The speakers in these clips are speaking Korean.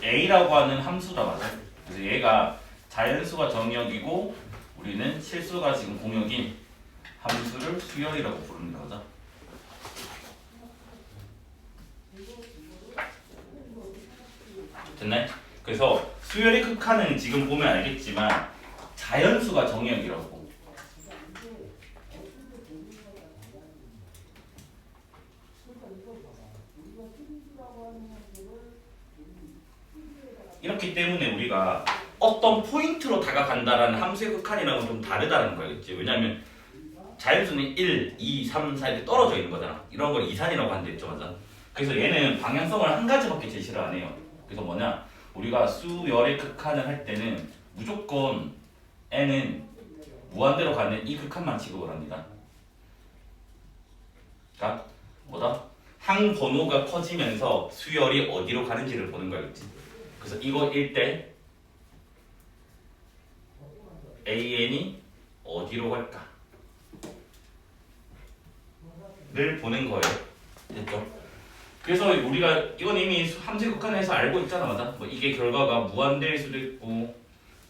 a라고 하는 함수다 맞아. 그래서 얘가 자연수가 정의역이고 우리는 실수가 지금 공역인 함수를 수열이라고 부릅니다. 맞아. 됐나요? 그래서 수열의 극한은 지금 보면 알겠지만 자연수가 정의역이라고. 이렇기 때문에 우리가 어떤 포인트로 다가간다라는 함수의 극한이랑은 좀 다르다는 거겠지. 왜냐하면 자연수는 1, 2, 3, 4 이렇게 떨어져 있는 거잖아. 이런 걸 이산이라고 한다 했죠, 맞아? 그래서 얘는 방향성을 한 가지밖에 제시를 안 해요. 그래서 뭐냐? 우리가 수열의 극한을 할 때는 무조건 n은 무한대로 가는 이 극한만 취급을 합니다. 그러니까 뭐다? 항 번호가 커지면서 수열이 어디로 가는지를 보는 거겠지. 그래서 이거일 때 an이 어디로 갈까? 를 보는 거예요. 됐죠? 그래서 우리가 이건 이미 함수 극한에서 알고 있잖아, 맞아? 뭐 이게 결과가 무한대일 수도 있고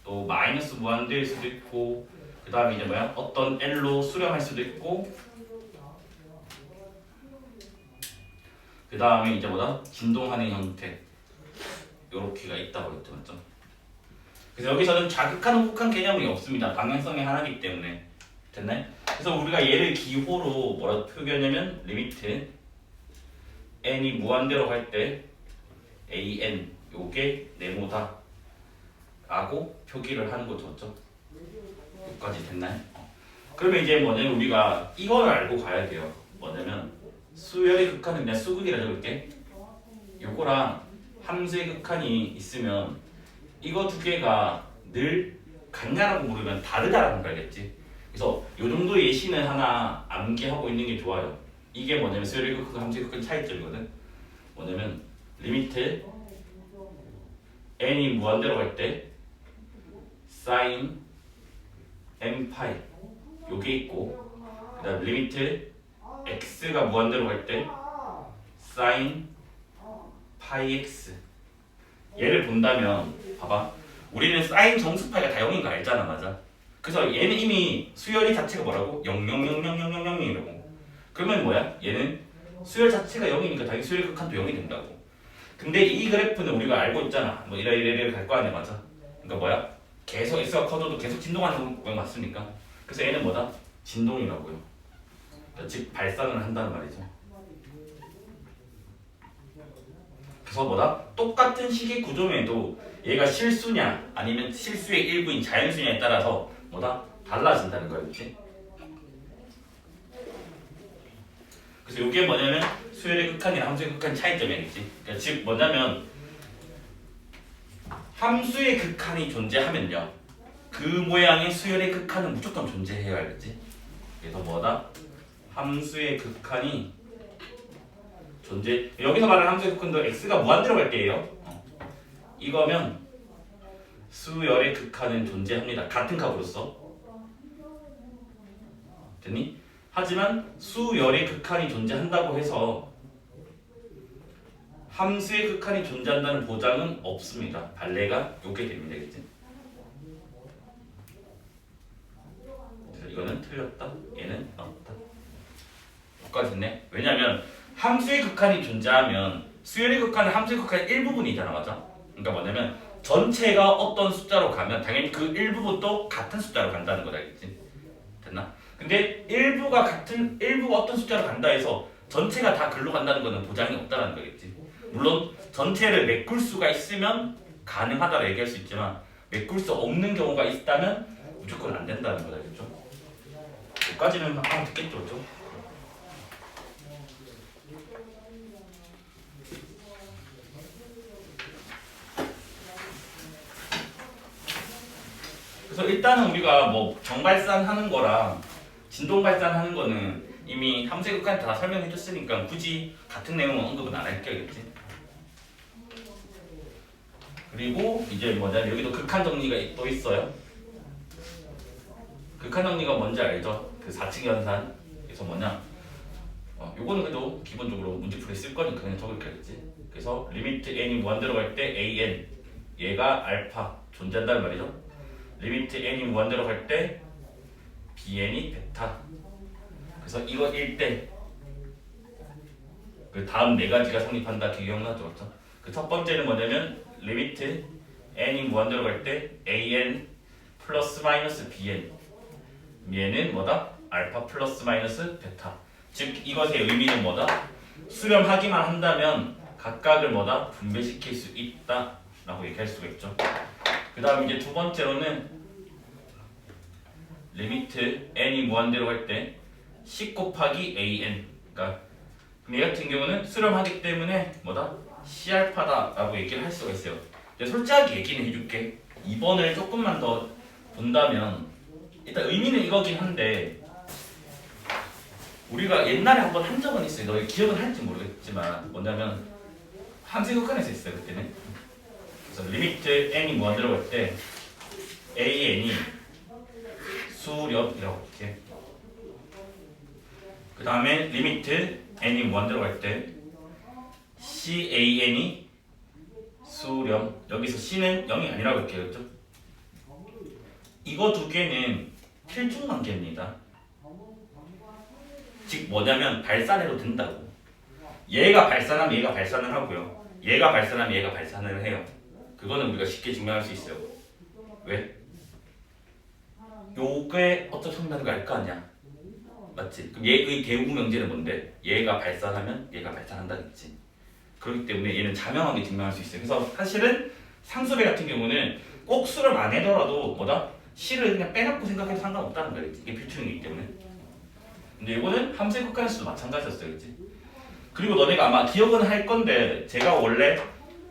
또 마이너스 무한대일 수도 있고 그 다음에 이제 뭐야? 어떤 L로 수렴할 수도 있고 그 다음에 이제 뭐다? 진동하는 형태 요렇게가 있다고 했죠, 맞죠? 그래서 여기서는 좌극한, 우극한 개념이 없습니다. 방향성이 하나이기 때문에. 됐나요? 그래서 우리가 얘를 기호로 뭐라고 표기하냐면 리미트 n이 무한대로 갈 때 an 요게 네모다 라고 표기를 하는 거죠, 맞죠? 여기까지 됐나요? 그러면 이제 뭐냐면 우리가 이걸 알고 가야 돼요. 뭐냐면 수열의 극한은 그냥 수극이라 적을게. 요거랑 함수의 극한이 있으면 이거 두 개가 늘 같냐라고 물으면 다르다라는 걸 알겠지. 그래서 요 정도 예시는 하나 암기하고 있는 게 좋아요. 이게 뭐냐면 수열의 극한, 함수의 극한 차이점이거든. 뭐냐면 리미트 n이 무한대로 갈 때 sin m 파이 요게 있고 그 다음 리미트 x가 무한대로 갈 때 sin 파이 x 얘를 본다면 봐봐 우리는 sin 정수파이가 다 0인 거 알잖아 맞아 그래서 얘는 이미 수열이 자체가 뭐라고? 0,0,0,0,0,0이라고 그러면 뭐야? 얘는 수열 자체가 0이니까 당연히 수열 극한도 0이 된다고 근데 이 그래프는 우리가 알고 있잖아 뭐 이래 갈 거 아니야 맞아 그러니까 뭐야? 계속 x가 커져도 계속 진동하는 거 맞습니까? 그래서 얘는 뭐다? 진동이라고요 즉 발산을 한다는 말이죠 그래서 뭐다? 똑같은 식의 구조에도 얘가 실수냐 아니면 실수의 일부인 자연수냐에 따라서 뭐다? 달라진다는 거였지 그래서 이게 뭐냐면 수열의 극한이랑 함수의 극한 차이점이겠지 그러니까 즉 뭐냐면 함수의 극한이 존재하면요 그 모양의 수열의 극한은 무조건 존재해야 알겠지 그래서 뭐다? 함수의 극한이 존재 여기서 말하는 함수의 극한도 x가 무한대로 갈 때예요 이거면 수열의 극한은 존재합니다 같은 값으로서 됐니? 하지만 수열의 극한이 존재한다고 해서 함수의 극한이 존재한다는 보장은 없습니다 발레가 요게 됩니다 그치? 그래서 이거는 틀렸다 얘는 맞다 여기까지 됐네 왜냐면 함수의 극한이 존재하면 수열의 극한은 함수의 극한의 일부분이잖아 맞아? 그러니까 뭐냐면 전체가 어떤 숫자로 가면 당연히 그 일부분도 같은 숫자로 간다는 거다 알겠지? 됐나? 근데 일부가 어떤 숫자로 간다 해서 전체가 다 글로 간다는 거는 보장이 없다는 거겠지 물론 전체를 메꿀 수가 있으면 가능하다고 얘기할 수 있지만 메꿀 수 없는 경우가 있다면 무조건 안 된다는 거다 알겠죠? 여기까지는 한번 듣겠죠 그렇죠? 그래서 일단은 우리가 뭐 정발산하는 거랑 진동 발산하는 거는 이미 함수의 극한에 다 설명해 줬으니까 굳이 같은 내용은 언급은 안 할게겠지. 그리고 이제 뭐냐 여기도 극한 정리가 또 있어요. 극한 정리가 뭔지 알죠? 그 4층 연산. 그래서 뭐냐? 요거는 그래도 기본적으로 문제풀이에 쓸 거니까 그냥 적을게겠지. 그래서 리미트 n이 무한대로 갈 때 an 얘가 알파 존재한다는 말이죠. 리미트 n이 무한대로 갈 때 bn이 베타. 그래서 이거 1대 그 다음 네 가지가 성립한다. 기억나죠? 맞죠? 그 첫 번째는 뭐냐면 리미트 n이 무한대로 갈 때 an 플러스 마이너스 bn 얘는 뭐다? 알파 플러스 마이너스 베타. 즉 이것의 의미는 뭐다? 수렴하기만 한다면 각각을 뭐다? 분배시킬 수 있다 라고 얘기할 수가 있죠. 그 다음 이제 두 번째로는 리미트 n이 무한대로 갈 때 c 곱하기 an. 그러니까 얘 같은 경우는 수렴하기 때문에 뭐다? C알파다 라고 얘기를 할 수가 있어요. 근데 솔직하게 얘기는 해줄게. 2번을 조금만 더 본다면 일단 의미는 이거긴 한데 우리가 옛날에 한번 한 적은 있어요. 너 기억은 할지 모르겠지만 뭐냐면 함수극한에서 있어요. 그때는. 그래서 리미트 n이 무한대로 갈 때 an이 수렴이라고 할게. 그 다음에 리미트 n이 무한대로 갈 때 can이 수렴. 여기서 c는 0이 아니라고 할게요. 그렇죠? 이거 두 개는 필중 관계입니다. 즉 뭐냐면 발산해도 된다고. 얘가 발산하면 얘가 발산을 하고요. 얘가 발산하면 얘가 발산을 해요. 그거는 우리가 쉽게 증명할 수 있어요. 왜? 요게 어떤 성분인 거 알 거 아니야? 맞지? 그럼 얘의 대우 명제는 뭔데? 얘가 발산하면 얘가 발산한다겠지. 그렇기 때문에 얘는 자명하게 증명할 수 있어요. 그래서 사실은 상수배 같은 경우는 꼭 수렴 안 해더라도 뭐다? C를 그냥 빼놓고 생각해도 상관없다는 거겠지. 이게 필충이기 때문에. 근데 이거는 함수의 극한에서도 마찬가지였어요. 그치? 그리고 너네가 아마 기억은 할 건데 제가 원래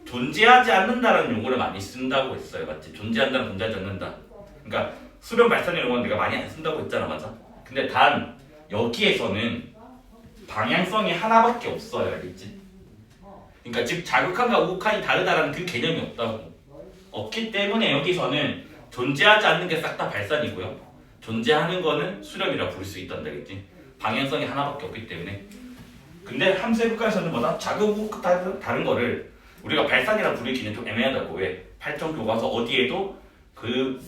존재하지 않는다라는 용어를 많이 쓴다고 했어요. 맞지? 존재한다는 존재하지 않는다. 그러니까 수렴 발산의 용어는 내가 많이 안 쓴다고 했잖아. 맞아? 근데 단 여기에서는 방향성이 하나밖에 없어요. 알겠지? 그러니까 즉 자극한과 우극한이 다르다라는 그 개념이 없다고. 없기 때문에 여기서는 존재하지 않는 게 싹 다 발산이고요. 존재하는 거는 수렴이라 부를 수 있단다. 알겠지? 방향성이 하나밖에 없기 때문에. 근데 함수의 극한에서는 뭐다? 자극 우극 다른 거를 우리가 발산이라 부르기는 좀 애매하다고. 왜? 8점 교과서 어디에도 그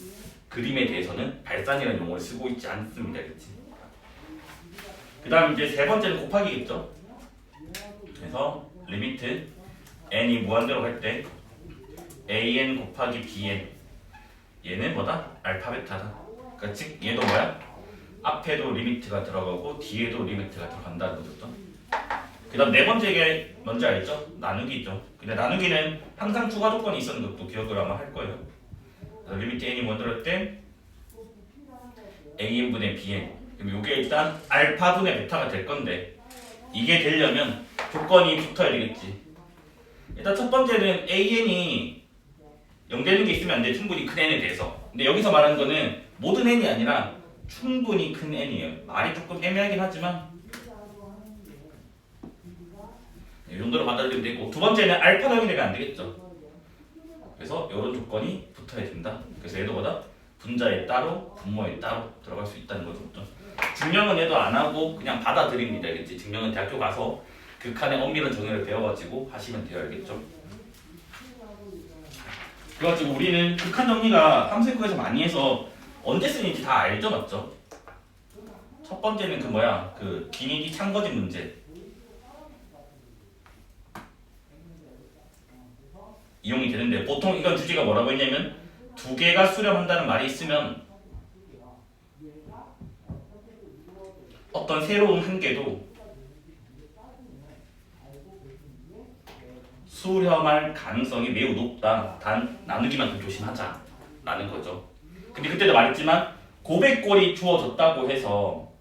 그림에 대해서는 발산이라는 용어를 쓰고 있지 않습니다. 알겠지? 그 다음 이제 세 번째는 곱하기겠죠. 그래서 리미트 n이 무한대로 갈 때 an 곱하기 bn 얘는 뭐다? 알파 베타다. 그러니까 즉 얘도 뭐야? 앞에도 리미트가 들어가고 뒤에도 리미트가 들어간다는 거죠. 그 다음 네 번째 게 뭔지 알죠? 나누기죠. 근데 나누기는 항상 추가 조건이 있었는 것도 기억을 아마 할 거예요. 그래서 리미트 n이 무한대로 갈 때 an분의 bn. 그럼 이게 일단 알파분의 베타가 될 건데 이게 되려면 조건이 붙어야 되겠지. 일단 첫 번째는 an이 0 되는 게 있으면 안 돼. 충분히 큰 n에 대해서. 근데 여기서 말하는 거는 모든 n이 아니라 충분히 큰 n이에요. 말이 조금 애매하긴 하지만 이 정도로 받아들이면 되고, 두 번째는 알파 더하기 되면 안 되겠죠. 그래서 이런 조건이 붙어야 된다. 그래서 얘도 뭐다? 분자에 따로 분모에 따로 들어갈 수 있다는 거죠. 증명은 얘도 안 하고 그냥 받아들입니다. 알겠지? 증명은 대학교 가서 극한의 엄밀한 정의를 배워가지고 하시면 돼요. 알겠죠? 그래가지고 우리는 극한 정리가 함수에서 많이 해서 언제 쓰는지 다 알죠? 맞죠? 첫 번째는 그 뭐야? 그 기니디 참거짓 문제 이용이 되는데, 보통 이건 주제가 뭐라고 했냐면 두 개가 수렴한다는 말이 있으면 어떤 새로운 한 개도 수렴할 가능성이 매우 높다. 단 나누기만큼 조심하자 라는 거죠. 근데 그때도 말했지만 곱의 꼴이 주어졌다고 해서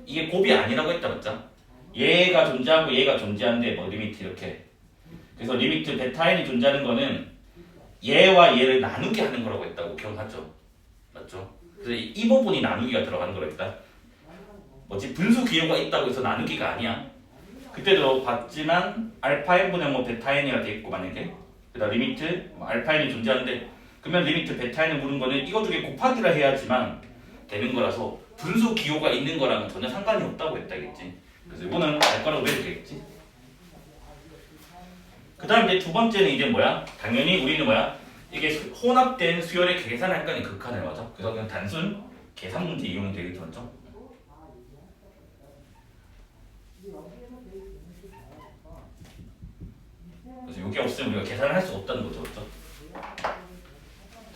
이게 곱이 아니라고 했다. 맞죠? 얘가 존재하고 얘가 존재하는데 뭐 리미트 이렇게. 그래서 리미트 베타 n이 존재하는 거는 얘와 얘를 나누게 하는 거라고 했다고. 기억하죠? 맞죠? 그래서 이 부분이 나누기가 들어가는 거랬다. 뭐지? 분수 기호가 있다고 해서 나누기가 아니야. 그때도 봤지만 알파 n분의 뭐 베타 n이라 돼 있고, 만약에 그다음 리미트 뭐 알파 n이 존재하는데 그러면 리미트 베타 n을 물은 거는 이거 두 개 곱하기를 해야지만 되는 거라서 분수 기호가 있는 거랑은 전혀 상관이 없다고 했다겠지. 그래서 이거는 알 거라고 외우겠지. 그 다음 이제 두 번째는 이제 뭐야? 당연히 우리는 뭐야? 이게 혼합된 수열의 계산할 거니 극한을 맞아. 그래서 그냥 단순 계산 문제 이용이 되겠죠, 맞죠? 그래서 이게 없으면 우리가 계산을 할 수 없다는 거죠, 맞죠?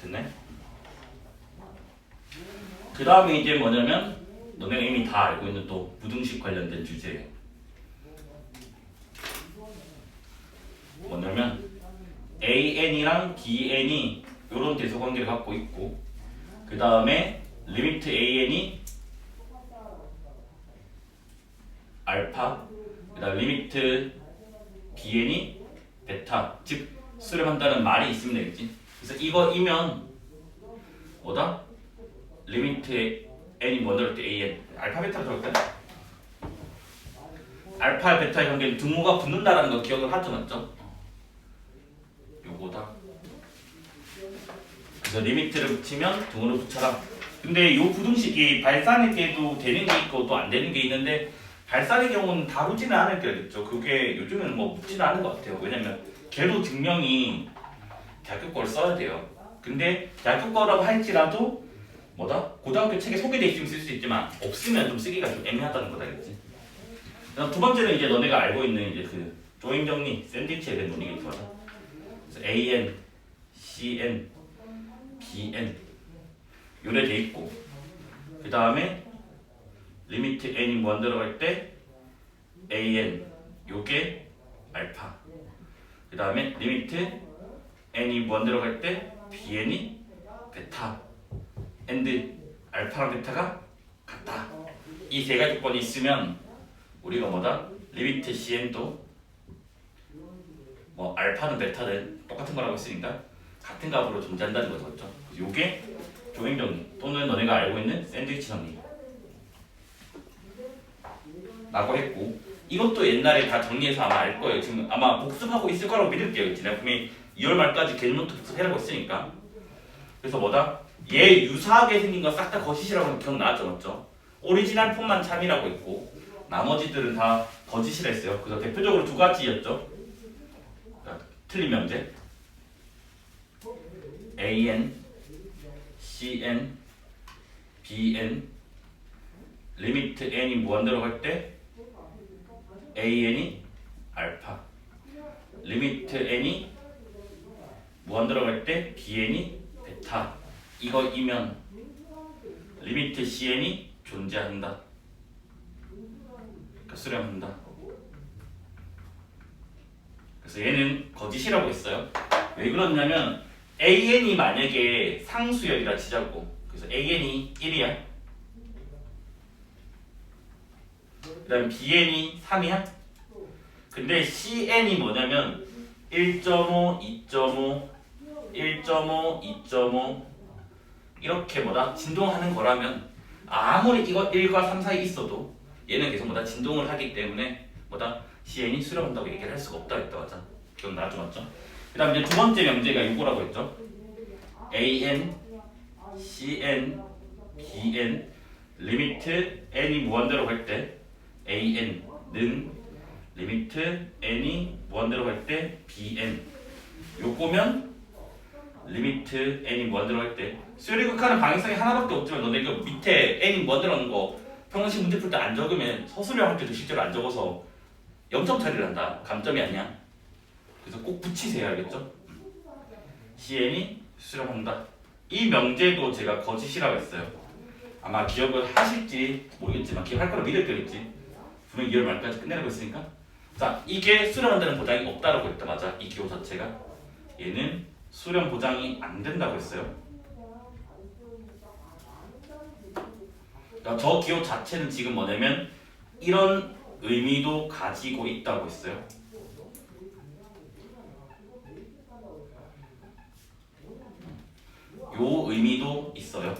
됐네? 그 다음에 이제 뭐냐면 너네가 이미 다 알고 있는 또 부등식 관련된 주제예요. 뭐냐면 AN이랑 BN이 이런 대소관계를 갖고 있고 그 다음에 리미트 AN이 알파 그 다음 리미트 BN이 베타 즉 수렴한다는 말이 있으면 되겠지. 그래서 이거이면 뭐다? 리미트 n이 뭐 넣을 때 an 알파 베타로 적을까? 알파 베타의 관계는 등호가 붙는다라는 거 기억을 하죠, 맞죠? 요거다. 그래서 리미트를 붙이면 등호를 붙여라. 근데 요 부등식이 발산에게도 되는 게 있고 또 안 되는 게 있는데 발산의 경우는 다루지는 않을 거겠죠. 그게 요즘에는 뭐 묻지는 않은 것 같아요. 왜냐면 걔도 증명이 대학교 거를 써야 돼요. 근데 대학교 거라고 할지라도 뭐다? 고등학교 책에 소개돼 있으면 쓸 수 있지만 없으면 좀 쓰기가 좀 애매하다는 거다, 그렇지? 그다음 두 번째는 이제 너네가 알고 있는 이제 그 조인 정리 샌드위치에 대한 논의가 있어. 그래서 AN, CN, BN 요래 돼 있고 그 다음에 리미트 n이 무한 들어갈 때 AN 요게 알파 그 다음에 리미트 n이 무한 들어갈 때 BN이 베타 and 알파랑 베타가 같다. 이 세 가지 조건이 있으면 우리가 뭐다? 리미트 CN도 뭐 알파는 베타는 똑같은 거라고 했으니까 같은 값으로 존재한다는 거죠, 그렇죠? 요게 조인 정리 또는 너네가 알고 있는 샌드위치 정리 라고 했고 이것도 옛날에 다 정리해서 아마 알 거예요. 지금 아마 복습하고 있을 거라고 믿을게요. 내가 분명히 2월 말까지 개념노트 복습해라고 했으니까. 그래서 뭐다? 얘 유사하게 생긴 거 싹 다 거짓이라고 기억나죠, 맞죠? 오리지널 폼만 참이라고 했고 나머지들은 다 거짓이라 했어요. 그래서 대표적으로 두 가지였죠. 틀린 명제 AN, CN, BN 리미트 n이 무한 들어갈 때 AN이 알파 리미트 n이 무한 들어갈 때 BN이 베타 이거이면 리미트 CN이 존재한다. 그러니까 수렴한다. 그래서 얘는 거짓이라고 했어요. 왜 그러냐면 AN이 만약에 상수열이라 치자고. 그래서 AN이 1이야. 그 다음 BN이 3이야. 근데 CN이 뭐냐면 1.5, 2.5, 1.5, 2.5 이렇게 뭐다? 진동하는 거라면 아무리 이거 1과 3 사이에 있어도 얘는 계속 뭐다? 진동을 하기 때문에 뭐다? CN이 수렴한다고 얘기를 할 수가 없다 했다 맞아. 기억나죠, 맞죠? 그 다음 이제 두 번째 명제가 이거라고 했죠. AN, CN, BN 리미트 n이 무한대로 갈 때 AN는 리미트 n이 무한대로 갈 때 BN 요거면 리미트 n이 무한대로 갈 때 수열이 극하는 방향성이 하나밖에 없지만 너네 그 밑에 n이 무한대로 하는 거 평상시 문제 풀 때 안 적으면 서술형 할 때도 실제로 안 적어서 0점 처리를 한다. 감점이 아니야. 그래서 꼭 붙이세요, 알겠죠? CN이 수렴한다. 이 명제도 제가 거짓이라고 했어요. 아마 기억을 하실지 모르겠지만 기억할 거라 믿을 거겠지. 분명 2월 말까지 끝내라고 했으니까. 자, 이게 수렴한다는 보장이 없다라고 했다, 맞아? 이 기호 자체가 얘는 수렴 보장이 안 된다고 했어요. 그러니까 저 기호 자체는 지금 뭐냐면 이런 의미도 가지고 있다고 했어요. 요 의미도 있어요.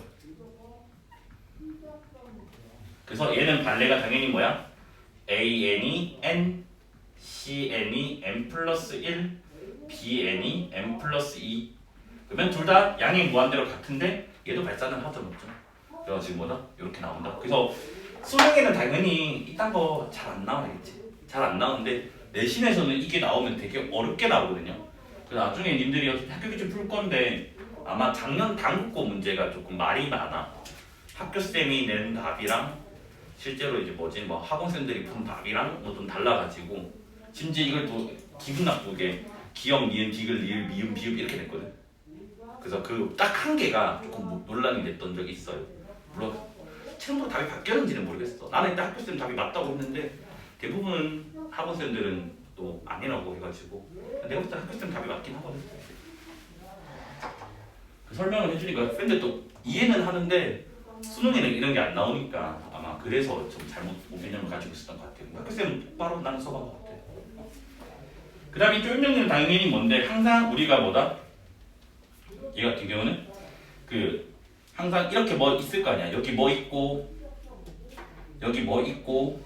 그래서 얘는 반례가 당연히 뭐야? AN이 N, CN이 N 플러스 1, BN이 N 플러스 2 그러면 둘 다 양이 무한대로 같은데 얘도 발산을 하죠, 맞죠? 그래가지고 뭐다? 이렇게 나온다. 그래서 수능에는 당연히 이딴 거 잘 안 나와야겠지. 잘 안 나오는데 내신에서는 이게 나오면 되게 어렵게 나오거든요. 그래서 나중에 님들이 어차피 학교 기출 풀 건데 아마 작년 당국고 문제가 조금 말이 많아. 학교쌤이 낸 답이랑 실제로 이제 뭐 학원생들이 푼 답이랑 뭐 좀 달라가지고 심지어 이걸 또 기분 나쁘게 기역, 니은, 디귿, 리을, 미음, 비읍 이렇게 냈거든. 그래서 그 딱 한 개가 조금 논란이 됐던 적이 있어요. 물론 최종적으로 답이 바뀌었는지는 모르겠어. 나는 일단 학교쌤 답이 맞다고 했는데 대부분 학원생들은 또 아니라고 해가지고 내가 볼 때 학교쌤 답이 맞긴 하거든. 그 설명을 해주니까 근데 또 이해는 하는데 수능에는 이런 게 안 나오니까 아마 그래서 좀 잘못 개념을 가지고 있었던 것 같아요. 학교쌤은 똑바로 나는 써본 것 같아. 그 다음에 쫄명리는 당연히 뭔데 항상 우리가 뭐다? 얘 같은 경우는 그 항상 이렇게 뭐 있을 거 아니야. 여기 뭐 있고 여기 뭐 있고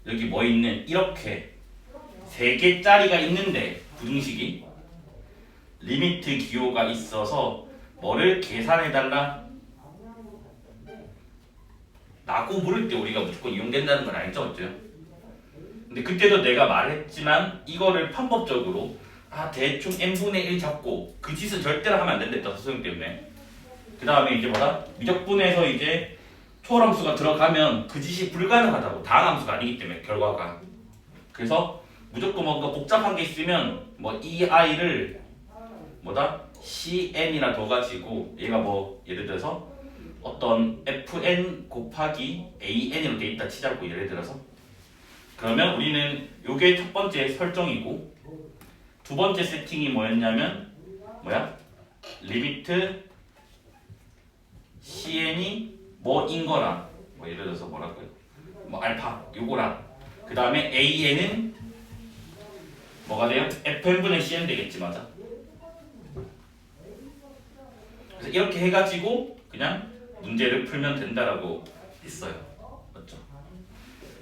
여기 뭐 있는 이렇게 3개짜리가 있는데 부등식이 리미트 기호가 있어서 뭐를 계산해달라 라고 물을 때 우리가 무조건 이용된다는 건 알죠? 어째요? 근데 그때도 내가 말했지만 이거를 편법적으로 대충 n분의 1 잡고 그 짓은 절대로 하면 안 된다 소수형 때문에. 그 다음에 이제 뭐다? 미적분에서 이제 초월함수가 들어가면 그 짓이 불가능하다고. 다항함수가 아니기 때문에 결과가. 그래서 무조건 뭔가 복잡한 게 있으면 뭐 이 i를 뭐다? cn이나 둬가지고 얘가 뭐 예를 들어서 어떤 fn 곱하기 an으로 돼 있다 치자고 예를 들어서. 그러면 우리는 요게 첫 번째 설정이고 두 번째 세팅이 뭐였냐면 리미트 cn이 뭐인 거랑 뭐 예를 들어서 뭐라고요? 뭐 알파 요거랑 그 다음에 an은 뭐가 돼요? fn분의 cn 되겠지 맞아? 그래서 이렇게 해가지고 그냥 문제를 풀면 된다라고 했어요. 맞죠?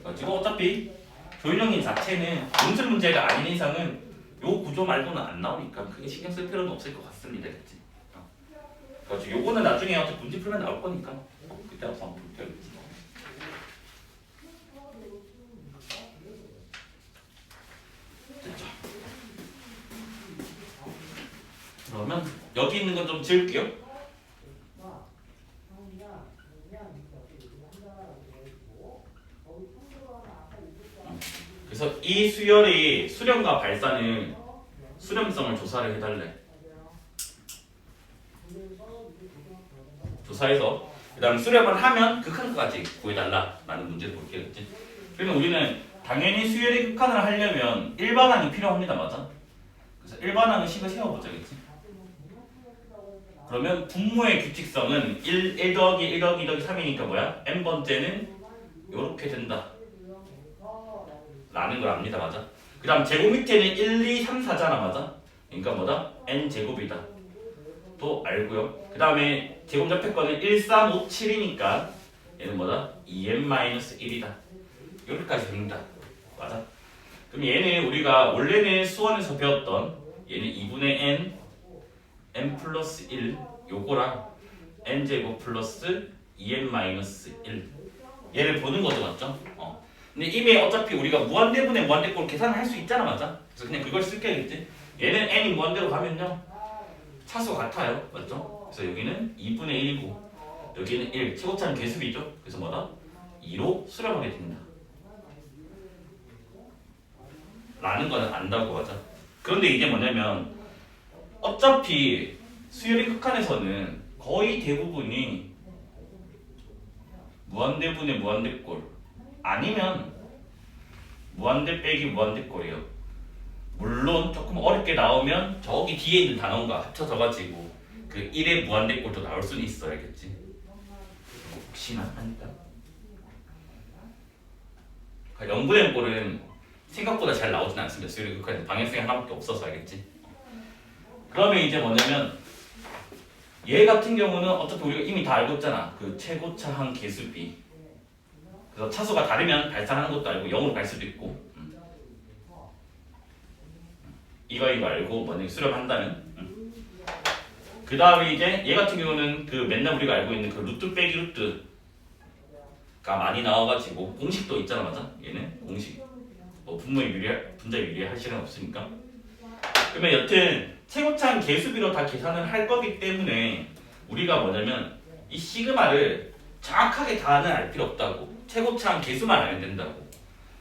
그래가지고 어차피 조윤영님 자체는 논술 문제가 아닌 이상은 요 구조 말고는 안 나오니까 크게 신경 쓸 필요는 없을 것 같습니다. 그치? 그래가지고 요거는 나중에 어차피 문제 풀면 나올 거니까 그때 와서 한번 볼게요. 됐죠? 그러면 여기 있는 건 좀 지울게요. 그래서 이 수열이 수렴과 발산을 수렴성을 조사를 해달래. 조사해서 그 다음 수렴을 하면 극한까지 구해달라라는 문제를 볼게요. 그러면 우리는 당연히 수열의 극한을 하려면 일반항이 필요합니다. 맞아? 그래서 일반항은 식을 세워보자. 그치? 그러면 분모의 규칙성은 1 더하기 1 더하기 2 더하기 3이니까 뭐야? n번째는 이렇게 된다 라는 걸 압니다. 맞아? 그 다음 제곱 밑에는 1, 2, 3, 4잖아. 맞아? 그러니까 뭐다? n제곱이다 또 알고요. 그 다음에 제곱 옆에 거는 1, 3, 5, 7이니까 얘는 뭐다? 2n-1이다 여기까지 됩니다. 맞아? 그럼 얘는 우리가 원래는 수원에서 배웠던 얘는 2분의 n 플러스 1 요거랑 n제곱 플러스 2n-1 얘를 보는 거죠. 맞죠? 근데 이미 어차피 우리가 무한대분의 무한대꼴 계산을 할 수 있잖아. 맞아? 그래서 그냥 그걸 쓸게야겠지. 얘는 n이 무한대로 가면요 차수가 같아요. 맞죠? 그래서 여기는 2분의 1이고 여기는 1 최고차는 개수비죠. 그래서 뭐다? 2로 수렴하게 된다 라는 거는 안다고. 맞아? 그런데 이게 뭐냐면 어차피 수열의 극한에서는 거의 대부분이 무한대분의 무한대꼴 아니면 무한대 빼기 무한대꼴이에요. 물론 조금 어렵게 나오면 저기 뒤에 있는 단원과 합쳐져가지고 그 1의 무한대꼴도 나올 수는 있어. 알겠지? 혹시나 하니까 0분의 꼴은 생각보다 잘 나오진 않습니다. 수열의 극한에서 방향성이 하나밖에 없어서. 알겠지? 그러면 이제 뭐냐면 얘 같은 경우는 어차피 우리가 이미 다 알고 있잖아. 그 최고차항 개수비. 그래서 차수가 다르면 발산하는 것도 알고 0으로 갈 수도 있고 이거 알고 만약에 수렴한다면 그 다음에 이제 얘 같은 경우는 그 맨날 우리가 알고 있는 그 루트 빼기 루트가 많이 나와가지고 공식도 있잖아. 맞아? 얘는 공식 분자 유리할 시간 없으니까. 그러면 여튼 최고차항 개수비로 다 계산을 할 거기 때문에 우리가 뭐냐면 이 시그마를 정확하게 다는 알 필요 없다고. 최고차항 개수만 알면 된다고.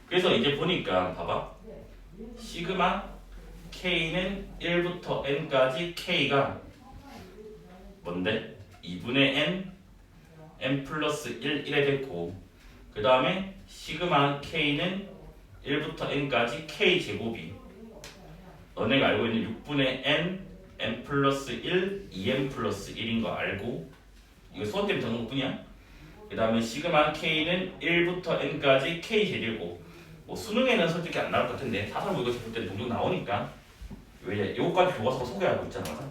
그래서 이제 보니까 봐봐. 시그마 K는 1부터 N까지 K가 뭔데? 2분의 N, N 플러스 1, 1에 됐고 그 다음에 시그마 K는 1부터 N까지 K제곱이 너네가 알고 있는 6분의 N, N 플러스 1, 2N 플러스 1인 거 알고 이거 수업 때문에 적은 것뿐이야. 그 다음에 시그마 K는 1부터 N까지 K제곱 뭐 수능에는 솔직히 안 나올 것 같은데 사설 모의고사 볼 때는 종종 나오니까 왜 요거까지 교과서 소개하고 있잖아.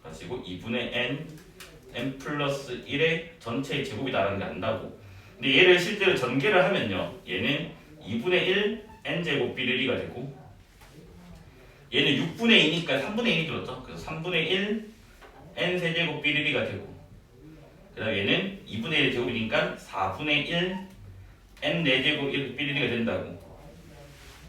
가지고 2분의 N, N 플러스 1의 전체의 제곱이다라는 게 안다고. 근데 얘를 실제로 전개를 하면요 얘는 2분의 1 N제곱 비례리가 되고 얘는 6분의 2니까 3분의 1이 들었죠. 그래서 3분의 1 N세제곱 비례리가 되고 그 다음 얘는 2분의 1 제곱이니까 4분의 1 N4제곱 비례리가 된다고.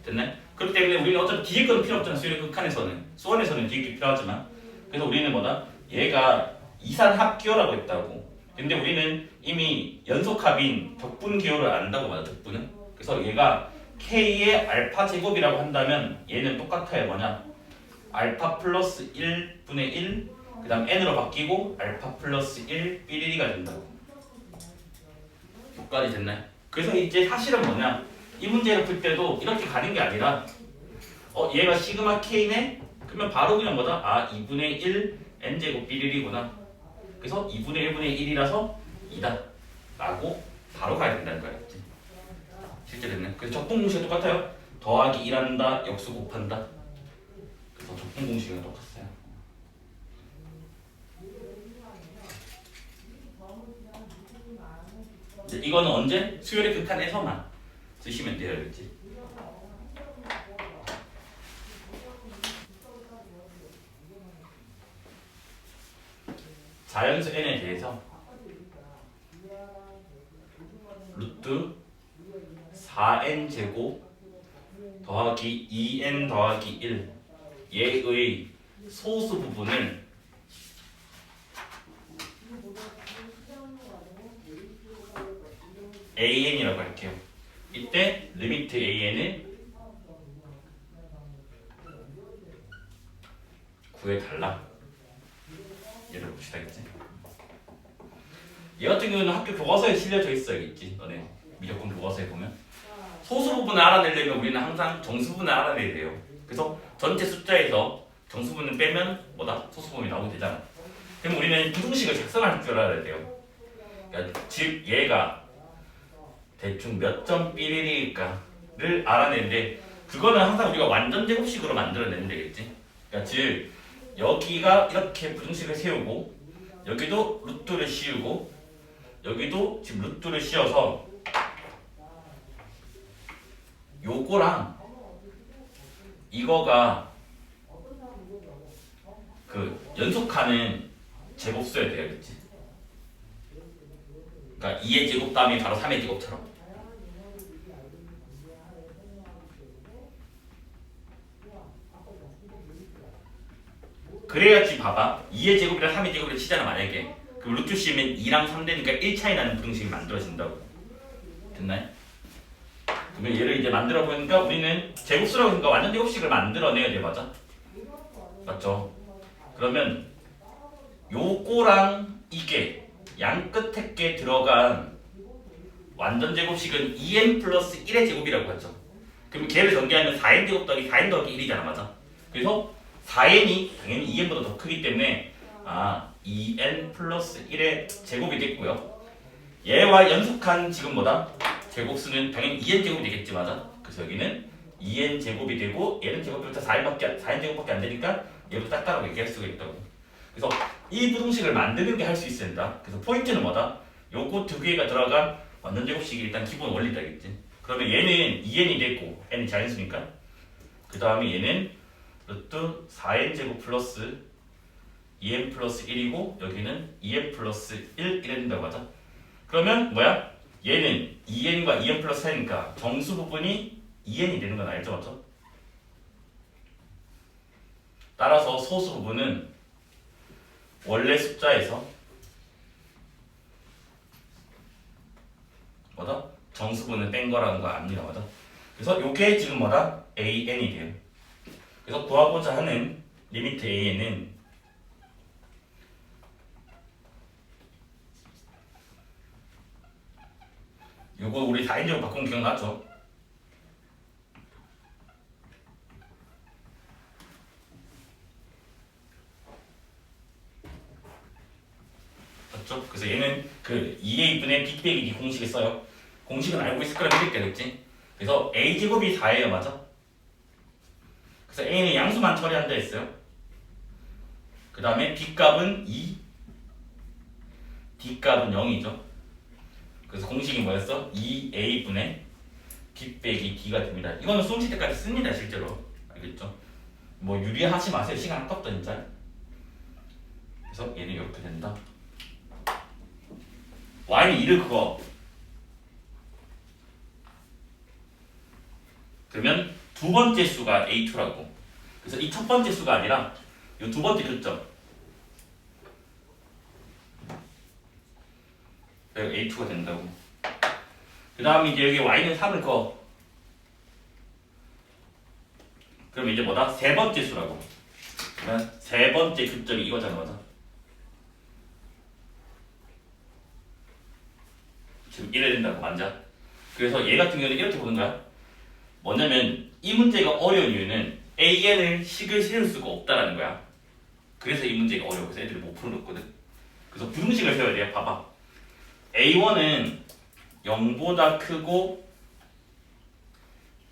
됐나요? 그렇기 때문에 우리는 어차피 뒤에 건 필요 없잖아. 수열의 극한에서는. 수원에서는 뒤에 게 필요하지만 그래서 우리는 뭐다? 얘가 이산합기호라고 했다고. 근데 우리는 이미 연속합인 덕분기호를 안다고 말이야. 덕분은. 그래서 얘가 K의 알파 제곱이라고 한다면 얘는 똑같아요. 뭐냐? 알파 플러스 1분의 1 그 다음 N으로 바뀌고 알파 플러스 1 삐리리가 된다고. 여기까지 됐나요? 그래서 이제 사실은 뭐냐? 이 문제를 풀 때도 이렇게 가는 게 아니라 얘가 시그마 K네? 그러면 바로 그냥 뭐다? 아 2분의 1 N제곱 삐리리구나. 그래서 2분의 1분의 1이라서 2다 라고 바로 가야 된다는 거야. 실제 됐네. 그래서 적분 공식이 똑같아요. 더하기 1한다, 역수 곱한다. 그래서 적분 공식은 똑같아요. 이거는 언제? 수열의 극한에서만 쓰시면 돼요. 알겠지? 자연수 n에 대해서 루트 4n 제곱 더하기 2n 더하기 1 얘의 소수 부분을 an이라고 할게요. 이때 리미트 an을 구해달라. 예를 봅시다. 얘 같은 경우는 학교 교과서에 실려져 있어야겠지. 너네 미적분 교과서에 보면 소수 부분을 알아내려면 우리는 항상 정수분을 알아내야 돼요. 그래서 전체 숫자에서 정수분을 빼면 뭐다? 소수 부분이 나오게 되잖아. 그럼 우리는 부등식을 작성할 줄 알아야 돼요. 그러니까 즉 얘가 대충 몇 점 삐리리일까를 알아내는데 그거는 항상 우리가 완전 제곱식으로 만들어내면 되겠지. 그러니까 즉 여기가 이렇게 부등식을 세우고 여기도 루트를 씌우고 여기도 지금 루트를 씌워서 요거랑 이거가 그 연속하는 제곱수여야 되겠지. 그러니까 2의 제곱 다음이 바로 3의 제곱처럼. 그래야지 봐봐. 2의 제곱이랑 3의 제곱을 치잖아 만약에. 그럼 루트 씌우면 2랑 3 되니까 1 차이 나는 부등식이 만들어진다고. 됐나요? 그러면 얘를 이제 만들어 보니까 우리는 제곱수라고 하니까 완전 제곱식을 만들어내야 돼. 맞아? 맞죠? 그러면 요거랑 이게 양 끝에 게 들어간 완전 제곱식은 2n 플러스 1의 제곱이라고 하죠. 그럼 걔를 전개하면 4n 제곱 더하기 4n 더하기 1이잖아. 맞아? 그래서 4n이 당연히 2n보다 더 크기 때문에 2n 플러스 1의 제곱이 됐고요. 얘와 연속한 지금 뭐다? 제곱수는 당연히 2n 제곱이 되겠지. 맞아? 그래서 여기는 2n 제곱이 되고 얘는 제곱부터 4n 제곱밖에 안 되니까 얘도 딱딱하고 얘기할 수가 있다고. 그래서 이 부등식을 만드는 게 할 수 있어야 된다. 그래서 포인트는 뭐다? 요거 두 개가 들어간 완전 제곱식이 일단 기본 원리다겠지. 그러면 얘는 2n이 됐고 n이 자연수니까 그 다음에 얘는 루트 4n 제곱 플러스 2n 플러스 1이고 여기는 2n 플러스 1 이랬는다고 하자. 그러면 뭐야? 얘는 2n과 2n 플러스 4니까 정수 부분이 2n이 되는 건 알죠, 맞죠? 따라서 소수 부분은 원래 숫자에서 뭐다? 정수분을 뺀 거라는 거 압니다, 맞아? 그래서 요게 지금 뭐다? an이 돼요. 그래서 구하고자 하는 리미트 an은 요거 우리 4인제곱 바꾼 거 기억나죠? 맞죠? 그래서 얘는 그 2a분의 b 빼기 d 공식을 써요. 공식은 알고 있을 거라 믿겠겠지? 그래서 a제곱이 4예요, 맞아? 그래서 a는 양수만 처리한다 했어요. 그 다음에 b값은 2, d값은 0이죠. 그래서 공식이 뭐였어? 2a분의 b 빼기 d가 됩니다. 이거는 수능 칠 때까지 씁니다, 실제로. 알겠죠? 뭐 유리하지 마세요. 시간 아깝다, 진짜. 그래서 얘는 이렇게 된다. y는 2를 그어. 그러면 두 번째 수가 a2라고. 그래서 이 첫 번째 수가 아니라 이 두 번째 교점. 여기 a2가 된다고. 그 다음에 이제 여기 y는 3을 그어. 그럼 이제 뭐다? 세 번째 수라고. 그러면 세 번째 교점이 이거잖아, 맞아? 지금 이래야 된다고, 맞아? 그래서 얘 같은 경우는 이렇게 보는 거야. 뭐냐면 이 문제가 어려운 이유는 an을 식을 세울 수가 없다라는 거야. 그래서 이 문제가 어려워. 그래서 애들이 못 풀어놓거든. 그래서 부등식을 세워야 돼요. 봐봐. a1은 0보다 크고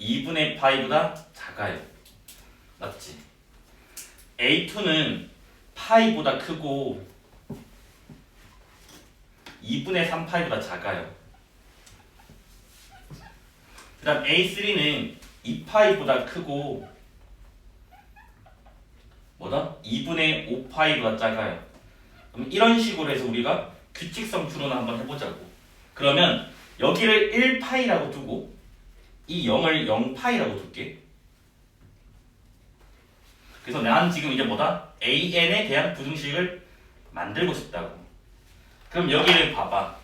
2분의 파이보다 작아요. 맞지? a2는 파이보다 크고 2분의 3파이보다 작아요. 그 다음 A3는 2파이보다 크고 뭐다? 2분의 5파이보다 작아요. 그럼 이런 식으로 해서 우리가 규칙성 추론을 한번 해보자고. 그러면 여기를 1파이라고 두고 이 0을 0파이라고 둘게. 그래서 난 지금 이제 뭐다? an에 대한 부등식을 만들고 싶다고. 그럼 여기를 봐봐.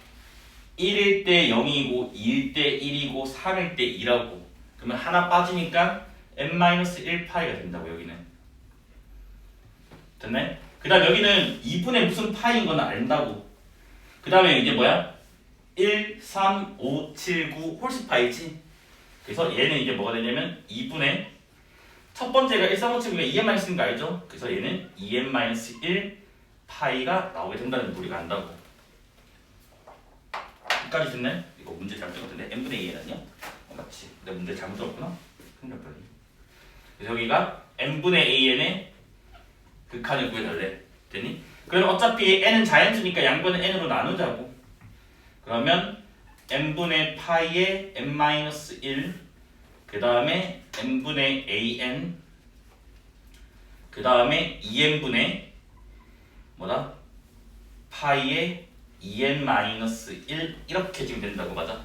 1일 때 0이고 2일 때 1이고 3일 때 2라고. 그러면 하나 빠지니까 n-1파이가 된다고 여기는. 됐네? 그 다음 여기는 2분의 무슨 파이인 건 안다고. 그 다음에 이제 뭐야? 1, 3, 5, 7, 9 홀수파이지. 그래서 얘는 이제 뭐가 되냐면 2분의 첫 번째가 1, 3, 5, 7, 9가 2n-1인 거 알죠? 그래서 얘는 2n-1 파이가 나오게 된다는 걸 우리가 안다고. 여기까지 됐네? 이거 문제 잘못 적었는데 n분의 2n 아니야? 맞지? 내가 문제 잘못 적었구나? 큰일 날 뻔했네. 그래서 여기가 n분의 an의 극한을 구해달래. 됐니? 그러면 어차피 n은 자연수니까 양변을 n으로 나누자고. 그러면 n분의 파이의 n-1 그 다음에 n분의 an 그 다음에 2n분의 뭐다? 파이의 2n-1 이렇게 지금 된다고, 맞아?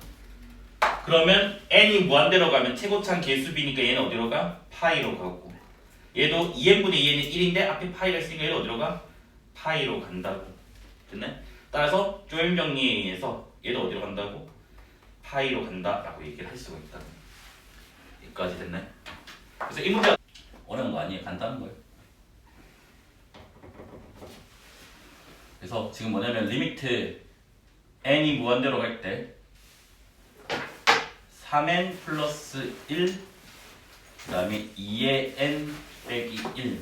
그러면 n이 무한대로 가면 최고차는 개수비니까 얘는 어디로 가? 파이로 가고. 얘도 2n분의 2n이 1인데 앞에 파이가 있으니까 얘는 어디로 가? 파이로 간다고. 됐네? 따라서 조현 정리에 의해서 얘도 어디로 간다고? 파이로 간다라고 얘기를 할 수가 있다. 여기까지 됐네? 그래서 이 문제가 어려운 거 아니에요. 간단한 거예요. 그래서 지금 뭐냐면 리미트 n이 무한대로 갈 때 3n 플러스 1 그 다음에 2의 n 빼기 1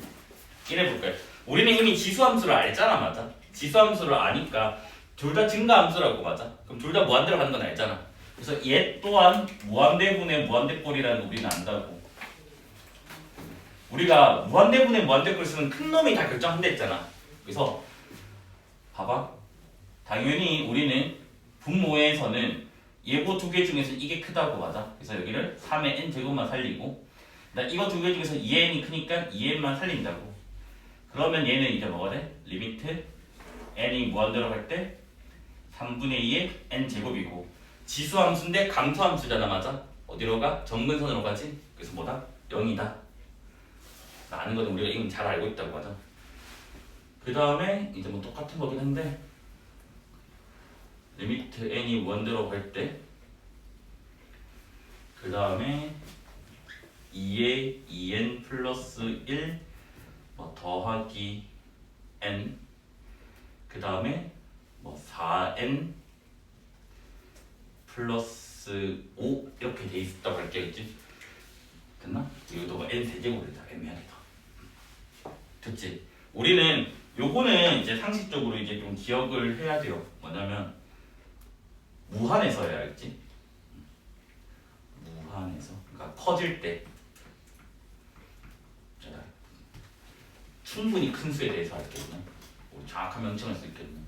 이래 볼까요? 우리는 이미 지수함수를 알잖아, 맞아? 지수함수를 아니까 둘 다 증가함수라고, 맞아? 그럼 둘 다 무한대로 가는 건 알잖아. 그래서 얘 또한 무한대분의 무한대꼴이라는 우리는 안다고. 우리가 무한대분의 무한대꼴 쓰면 큰 놈이 다 결정한다 했잖아. 그래서 봐봐. 당연히 우리는 분모에서는 예고 두 개 중에서 이게 크다고, 맞아? 그래서 여기를 3의 n제곱만 살리고 이거 두 개 중에서 2n이 크니까 2n만 살린다고. 그러면 얘는 이제 뭐가 돼? 리미트 n이 무한대로 갈 때 3분의 2의 n제곱이고 지수함수인데 감소함수잖아, 맞아? 어디로 가? 점근선으로 가지. 그래서 뭐다? 0이다. 라는 거는 우리가 이미 잘 알고 있다고 하죠. 그 다음에 이제 뭐 똑같은 거긴 한데 리미트 n이 원대로 갈 때 그 다음에 2에 2n 플러스 1 뭐 더하기 n 그 다음에 뭐 4n 플러스 5 이렇게 돼 있다고 할게겠지. 됐나? 이것도 뭐 n 세제곱이다. 애매하겠다. 됐지? 우리는 요거는 이제 상식적으로 이제 좀 기억을 해야 돼요. 뭐냐면 무한에서 해야겠지. 무한에서 그러니까 커질 때 충분히 큰 수에 대해서 알겠네. 우리 정확한 명칭할 수 있겠네.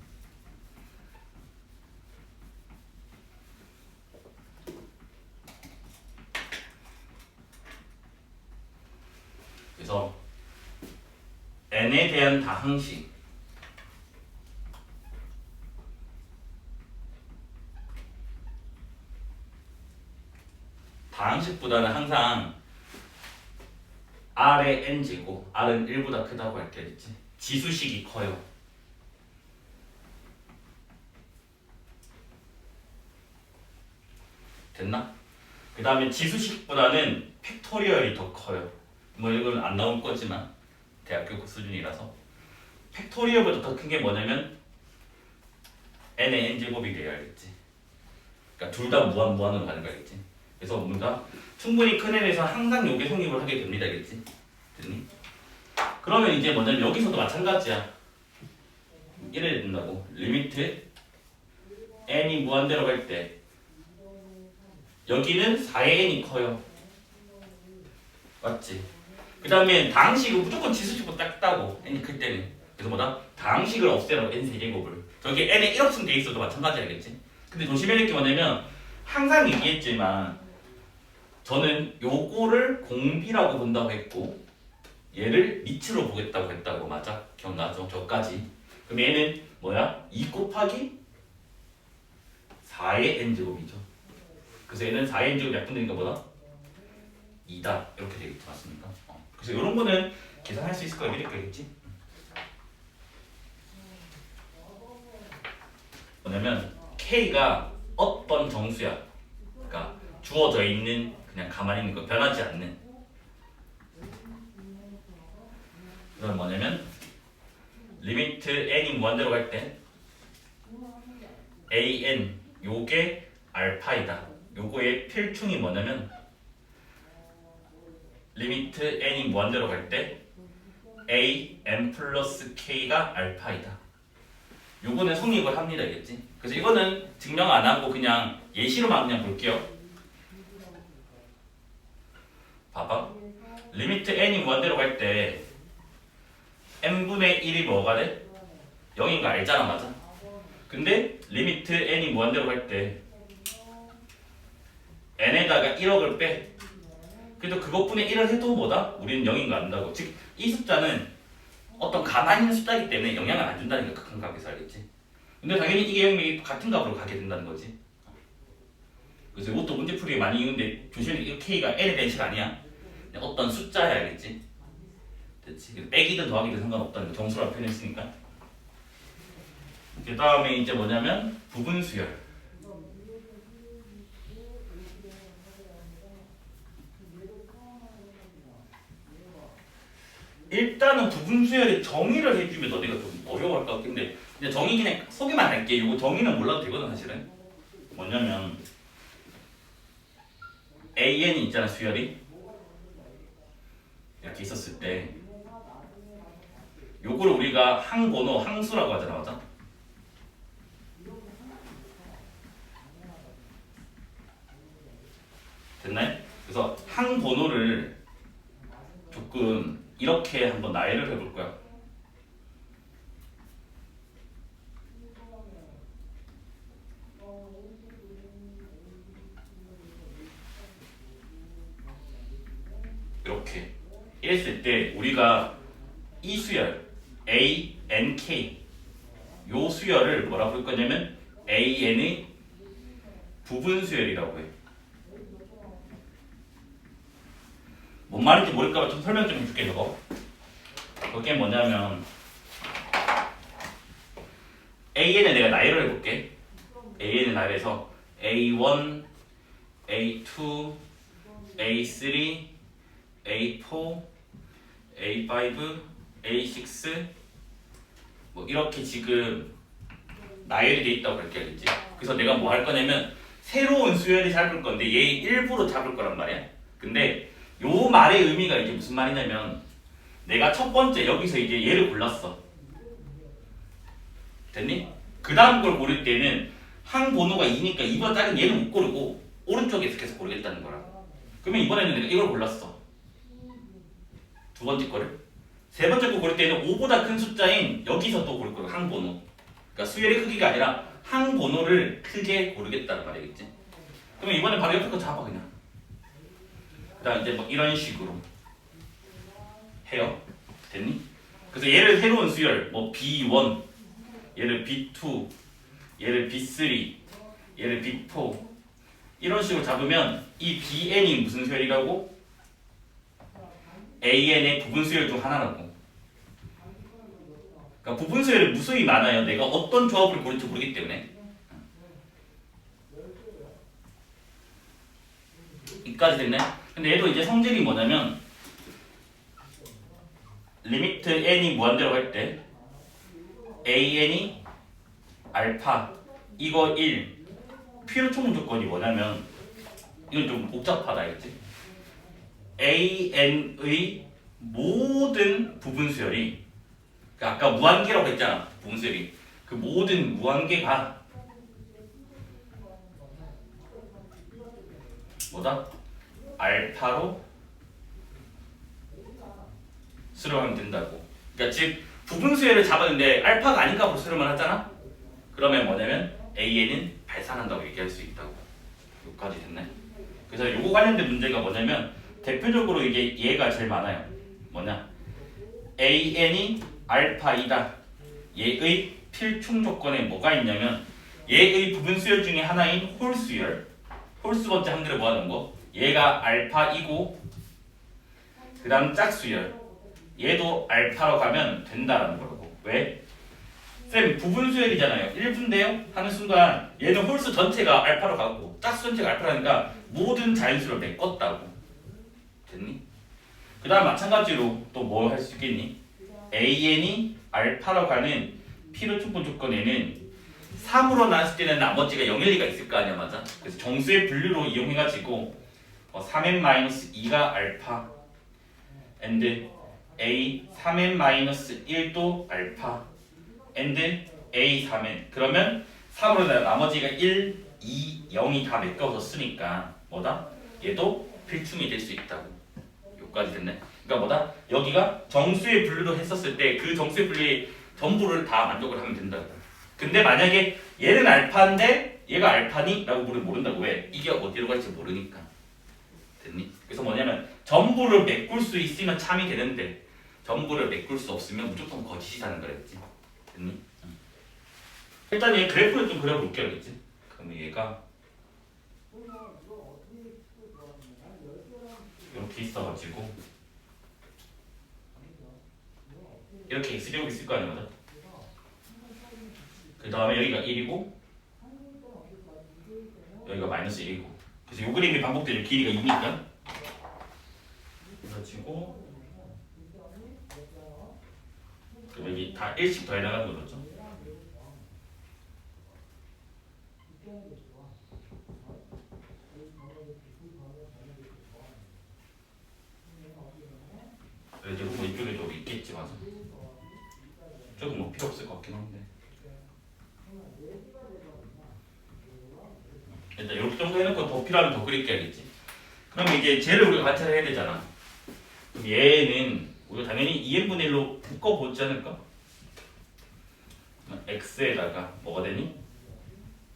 그래서 n에 대한 다항식 다항식보다는 항상 r의 n제곱, r은 1보다 크다고 할 때 있지. 지수식이 커요. 됐나? 그 다음에 지수식보다는 팩토리얼이 더 커요. 뭐 이건 안 나올 거지만 대학교 수준이라서 팩토리얼보다 더 큰 게 뭐냐면 n의 n제곱이 돼야 알겠지. 그러니까 둘 다 무한으로 가는 거 알겠지. 그래서 뭔가 충분히 큰 n에서 항상 요게 성립을 하게 됩니다. 알겠지? 됐니? 그러면 이제 뭐냐면 여기서도 마찬가지야. 이래야 된다고. 리미트 n이 무한대로 갈 때 여기는 4의 n이 커요. 맞지? 그 다음에 다항식은 무조건 지수식보다 작다고. n이 클 때는. 그래서 뭐다? 다항식을 없애라고 n 세제곱을. 저기 n에 1없음 돼 있어도 마찬가지 알겠지? 근데 조심해야 될 게 뭐냐면 항상 얘기했지만 저는 요거를 공비라고 본다고 했고 얘를 밑으로 보겠다고 했다고. 맞아? 기억나죠? 저까지. 그럼 얘는 뭐야? 2 곱하기 4의 n제곱이죠. 그래서 얘는 4의 n제곱 약분되니까 뭐다? 2다. 이렇게 되겠지. 맞습니까? 그래서 이런 거는 계산할 수 있을 거야. 이렇게 되겠지? 뭐냐면 K가 어떤 정수야. 그러니까 주어져 있는 그냥 가만히 있는 거 변하지 않는. 그건 뭐냐면 리미트 n이 무한대로 갈 때 an 요게 알파이다. 요거의 필충이 뭐냐면 리미트 n이 무한대로 갈 때 a n 플러스 k가 알파이다. 요거는 성립을 합니다. 알겠지? 그래서 이거는 증명 안 하고 그냥 예시로만 그냥 볼게요. 봐봐. 리미트 n이 무한대로 갈 때 n분의 1이 뭐가 돼? 0인 거 알잖아. 맞아? 근데 리미트 n이 무한대로 갈 때 n에다가 1억을 빼. 그래도 그것분의 1을 해도 뭐다? 우리는 0인 거 안다고. 즉 이 숫자는 어떤 가만히 있는 숫자이기 때문에 영향을 안 준다는 게 극한 값에서 알겠지? 근데 당연히 이게 0이 같은 값으로 가게 된다는 거지. 그래서 이것도 문제풀이에 많이 있는데 조심해. 이 k가 n에 대한 식 아니야. 어떤 숫자야. 알겠지? 됐지? 빼기든 더하기든 상관없다는 거. 정수라고 표현했으니까. 그 다음에 이제 뭐냐면 부분수열. 일단은 부분수열의 정의를 해주면 너네가 좀 어려워할 것 같은데 근데 정의 그냥 소개만 할게. 이거 정의는 몰라도 되거든 사실은. 뭐냐면 AN이 있잖아. 수열이 이렇게 있었을 때 요거를 우리가 항번호, 항수라고 하잖아. 맞아? 됐나요? 그래서 항번호를 조금 이렇게 한번 나열을 해볼 거야. 이렇게 이랬을 때 우리가 이 수열 A, N, K 요 수열을 뭐라고 볼 거냐면 AN의 부분 수열이라고 해. 뭔 말인지 모를까봐 좀 설명 좀 해줄게 저거. 그게 뭐냐면 AN에 내가 나열을 해볼게. AN의 나열에서 A1, A2, A3, A4, A5, A6 뭐 이렇게 지금 나열이 돼 있다고 그렇게 알겠지? 그래서 내가 뭐 할 거냐면 새로운 수열이 잡을 건데 얘 일부러 잡을 거란 말이야. 근데 요 말의 의미가 이제 무슨 말이냐면 내가 첫 번째 여기서 이제 얘를 골랐어. 됐니? 그 다음 걸 고를 때는 항 번호가 2니까 2보다 작은 얘는 못 고르고 오른쪽에 계속 고르겠다는 거라. 그러면 이번에는 내가 이걸 골랐어. 두 번째 거를. 세 번째 거 고를 때는 5보다 큰 숫자인 여기서 또 고를 거야. 항 번호. 그러니까 수열의 크기가 아니라 항 번호를 크게 고르겠다는 말이겠지. 그러면 이번에 바로 옆에 거 잡아 그냥. 그다음 이제 뭐 이런 식으로 해요. 됐니? 그래서 얘를 새로운 수열 뭐 B1, 얘를 B2, 얘를 B3, 얘를 B4 이런 식으로 잡으면 이 BN이 무슨 수열이라고? AN의 부분 수열 중 하나라고. 그러니까 부분 수열이 무수히 많아요. 내가 어떤 조합을 고를지 모르기 때문에. 이까지 됐네. 근데 얘도 이제 성질이 뭐냐면 리미트 n이 무한대로 갈 때 an이 알파 이거 1 필요 총분 조건이 뭐냐면 이건 좀 복잡하다 알겠지? an의 모든 부분 수열이 그러니까 아까 무한계라고 했잖아. 부분 수열이 그 모든 무한계가 뭐다? 알파로 수렴하면 된다고. 그러니까 즉 부분 수열을 잡았는데 알파가 아닌 값으로 수렴을 하잖아. 그러면 뭐냐면 AN은 발산한다고 얘기할 수 있다고. 여기까지 됐네. 그래서 요거 관련된 문제가 뭐냐면 대표적으로 이게 얘가 제일 많아요. 뭐냐? AN이 알파이다. 얘의 필충 조건에 뭐가 있냐면 얘의 부분 수열 중에 하나인 홀 수열. 홀수 번째 한글에 뭐 하는 거? 얘가 알파이고 그 다음 짝수열 얘도 알파로 가면 된다라는 거라고. 왜? 쌤 부분 수열이잖아요. 1분대요? 하는 순간 얘는 홀수 전체가 알파로 가고 짝수 전체가 알파라니까 모든 자연수를 메꿨다고. 됐니? 그 다음 마찬가지로 또 뭐 할 수 있겠니? AN이 알파로 가는 필요충분 조건에는 3으로 나눴을 때는 나머지가 0일 리가 있을 거 아니야, 맞아? 그래서 정수의 분류로 이용해가지고 3n-2가 알파 and a 3n-1도 알파 and a 3n 그러면 3으로 나머지가 1, 2, 0이 다 메꿔서 쓰니까 뭐다? 얘도 필충이 될 수 있다고. 여기까지 됐네. 그러니까 뭐다? 여기가 정수의 분류로 했었을 때 그 정수의 분류의 전부를 다 만족을 하면 된다고. 근데 만약에 얘는 알파인데 얘가 알파니? 라고 우리는 모른다고. 왜? 이게 어디로 갈지 모르니까. 됐니? 그래서 뭐냐면 전부를 메꿀 수 있으면 참이 되는데 전부를 메꿀 수 없으면 무조건 거짓이라는 거랬지. 됐니? 일단 얘 그래프를 좀 그려볼게요. 알겠지? 그러면 얘가 이렇게 있어가지고 이렇게 x제곱 있을 거 아니야, 맞아? 그 다음에 여기가 1이고 여기가 마이너스 1이고 그래서 요 그림이 반복되는 길이가 2니까 그래가지고 그럼 여기 다 1씩 더 해나가는 거죠. 이제 뭐 이쪽에도 있겠지, 맞아? 조금 뭐 필요 없을 것 같긴 한데 일단 이렇게 정도 해놓고 더 필요하면 더 그릴게 알겠지? 그러면 이제 쟤를 우리가 관찰을 해야 되잖아. 그럼 얘는 우리가 당연히 2n분의 1로 묶어보지 않을까? x에다가 뭐가 되니?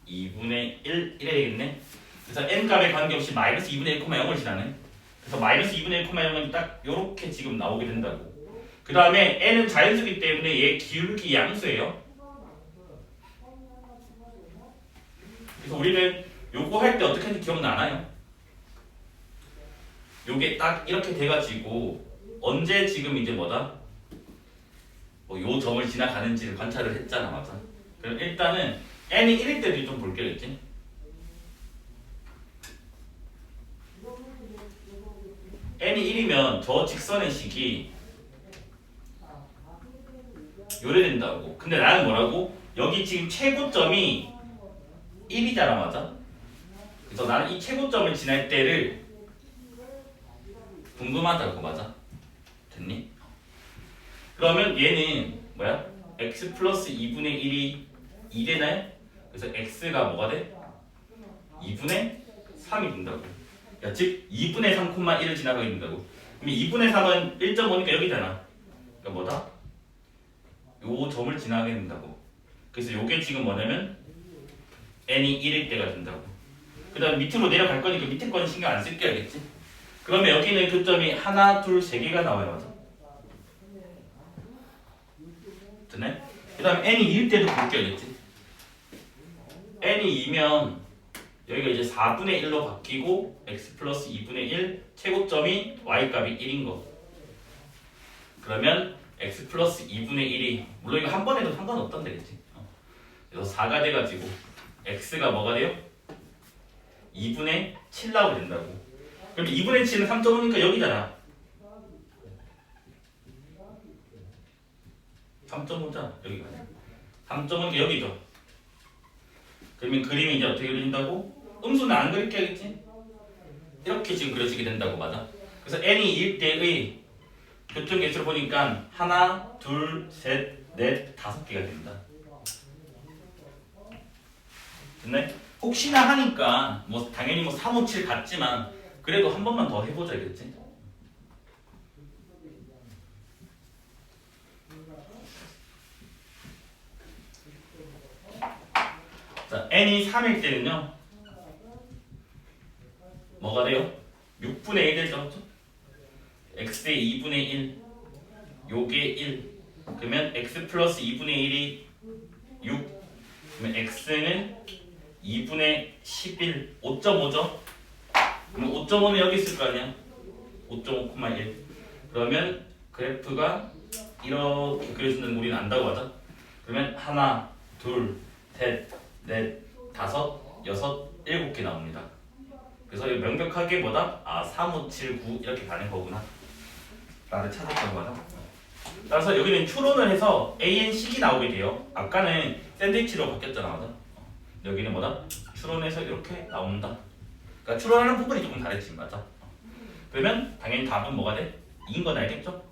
2분의 1 이래 되겠네. 그래서 n값에 관계없이 마이너스 2분의 1,0을 지나네. 그래서 마이너스 2분의 1,0은 딱 요렇게 지금 나오게 된다고. 그 다음에 n은 자연수기 때문에 얘 기울기 양수예요. 그래서 우리는 요거 할 때 어떻게 하는지 기억나나요? 요게 딱 이렇게 돼가지고 언제 지금 이제 뭐다? 뭐 요 점을 지나가는지를 관찰을 했잖아, 맞아? 그럼 일단은 n이 1일 때도 좀 볼게요, 있지? n이 1이면 저 직선의 식이 요래 된다고. 근데 나는 뭐라고? 여기 지금 최고점이 1이잖아, 맞아? 그래서 나는 이 최고점을 지날 때를 궁금하다고, 맞아? 됐니? 그러면 얘는 뭐야? x 플러스 2분의 1이 2 되나요? 그래서 x가 뭐가 돼? 2분의 3이 된다고. 야, 즉 2분의 3,1을 지나가게 된다고. 그럼 2분의 3은 1.5니까 여기잖아. 그러니까 뭐다? 요 점을 지나가게 된다고. 그래서 요게 지금 뭐냐면 n이 1일 때가 된다고. 그 다음 밑으로 내려갈 거니까 밑에 거는 신경 안 쓸게, 알겠지? 그러면 여기는 교점이 하나, 둘, 세 개가 나와요, 맞아? 됐네? 그 다음 n이 2일 때도 볼게, 알겠지? n이 2면 여기가 이제 4분의 1로 바뀌고 x 플러스 2분의 1 최고점이 y값이 1인 거. 그러면 x 플러스 2분의 1이 물론 이거 한 번 해도 상관없단데, 그치? 그래서 4가 돼가지고 x가 뭐가 돼요? 2분의 7 나오게 된다고. 그럼 2분의 7은 3.5니까 여기잖아. 3.5잖아, 여기가. 3.5니까 여기죠. 그러면 그림이 이제 어떻게 그린다고? 음수는 안 그릴게, 알겠지? 이렇게 지금 그려지게 된다고, 맞아? 그래서 n이 2일 때의 교점 개수를 보니까 하나, 둘, 셋, 넷, 5개가 됩니다. 됐네? 혹시나 하니까 뭐 당연히 뭐 3, 5, 7 같지만 그래도 한 번만 더 해보자, 알겠지? 자, n이 3일 때는요 뭐가 돼요? 6분의 1 되죠? x의 2분의 1 요게 1 그러면 x 플러스 2분의 1이 6 그러면 x는 2분의 11 5.5죠? 그럼 5.5는 여기 있을 거 아니야? 5.5,1 그러면 그래프가 이렇게 그려진다는 우리는 안다고 하자. 그러면 하나, 둘, 셋, 넷, 다섯, 여섯, 7개 나옵니다. 그래서 명백하게 뭐다? 아, 3, 5, 7, 9 이렇게 가는 거구나 라를 찾았다고 하자. 따라서 여기는 추론을 해서 AN식이 나오게 돼요. 아까는 샌드위치로 바뀌었잖아, 맞아? 여기는 뭐다? 추론해서 이렇게 나온다. 그러니까 추론하는 부분이 조금 다르지, 맞아? 그러면 당연히 답은 뭐가 돼? 2인 건 알겠죠?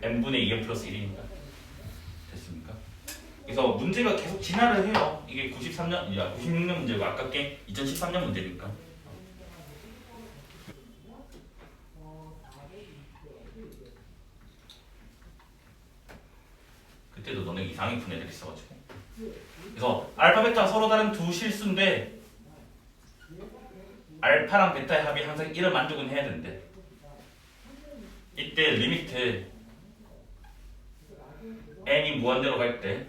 n분의 2n 플러스 1이니까 됐습니까? 그래서 문제가 계속 진화를 해요. 이게 96년 문제고 아까 게 2013년 문제니까. 그때도 너네 이상하게 푼 애들 있어가지고. 그래서 알파, 베타 서로 다른 두 실수인데 알파랑 베타의 합이 항상 1을 만족은 해야 되는데 이때 리미트 n이 무한대로 갈 때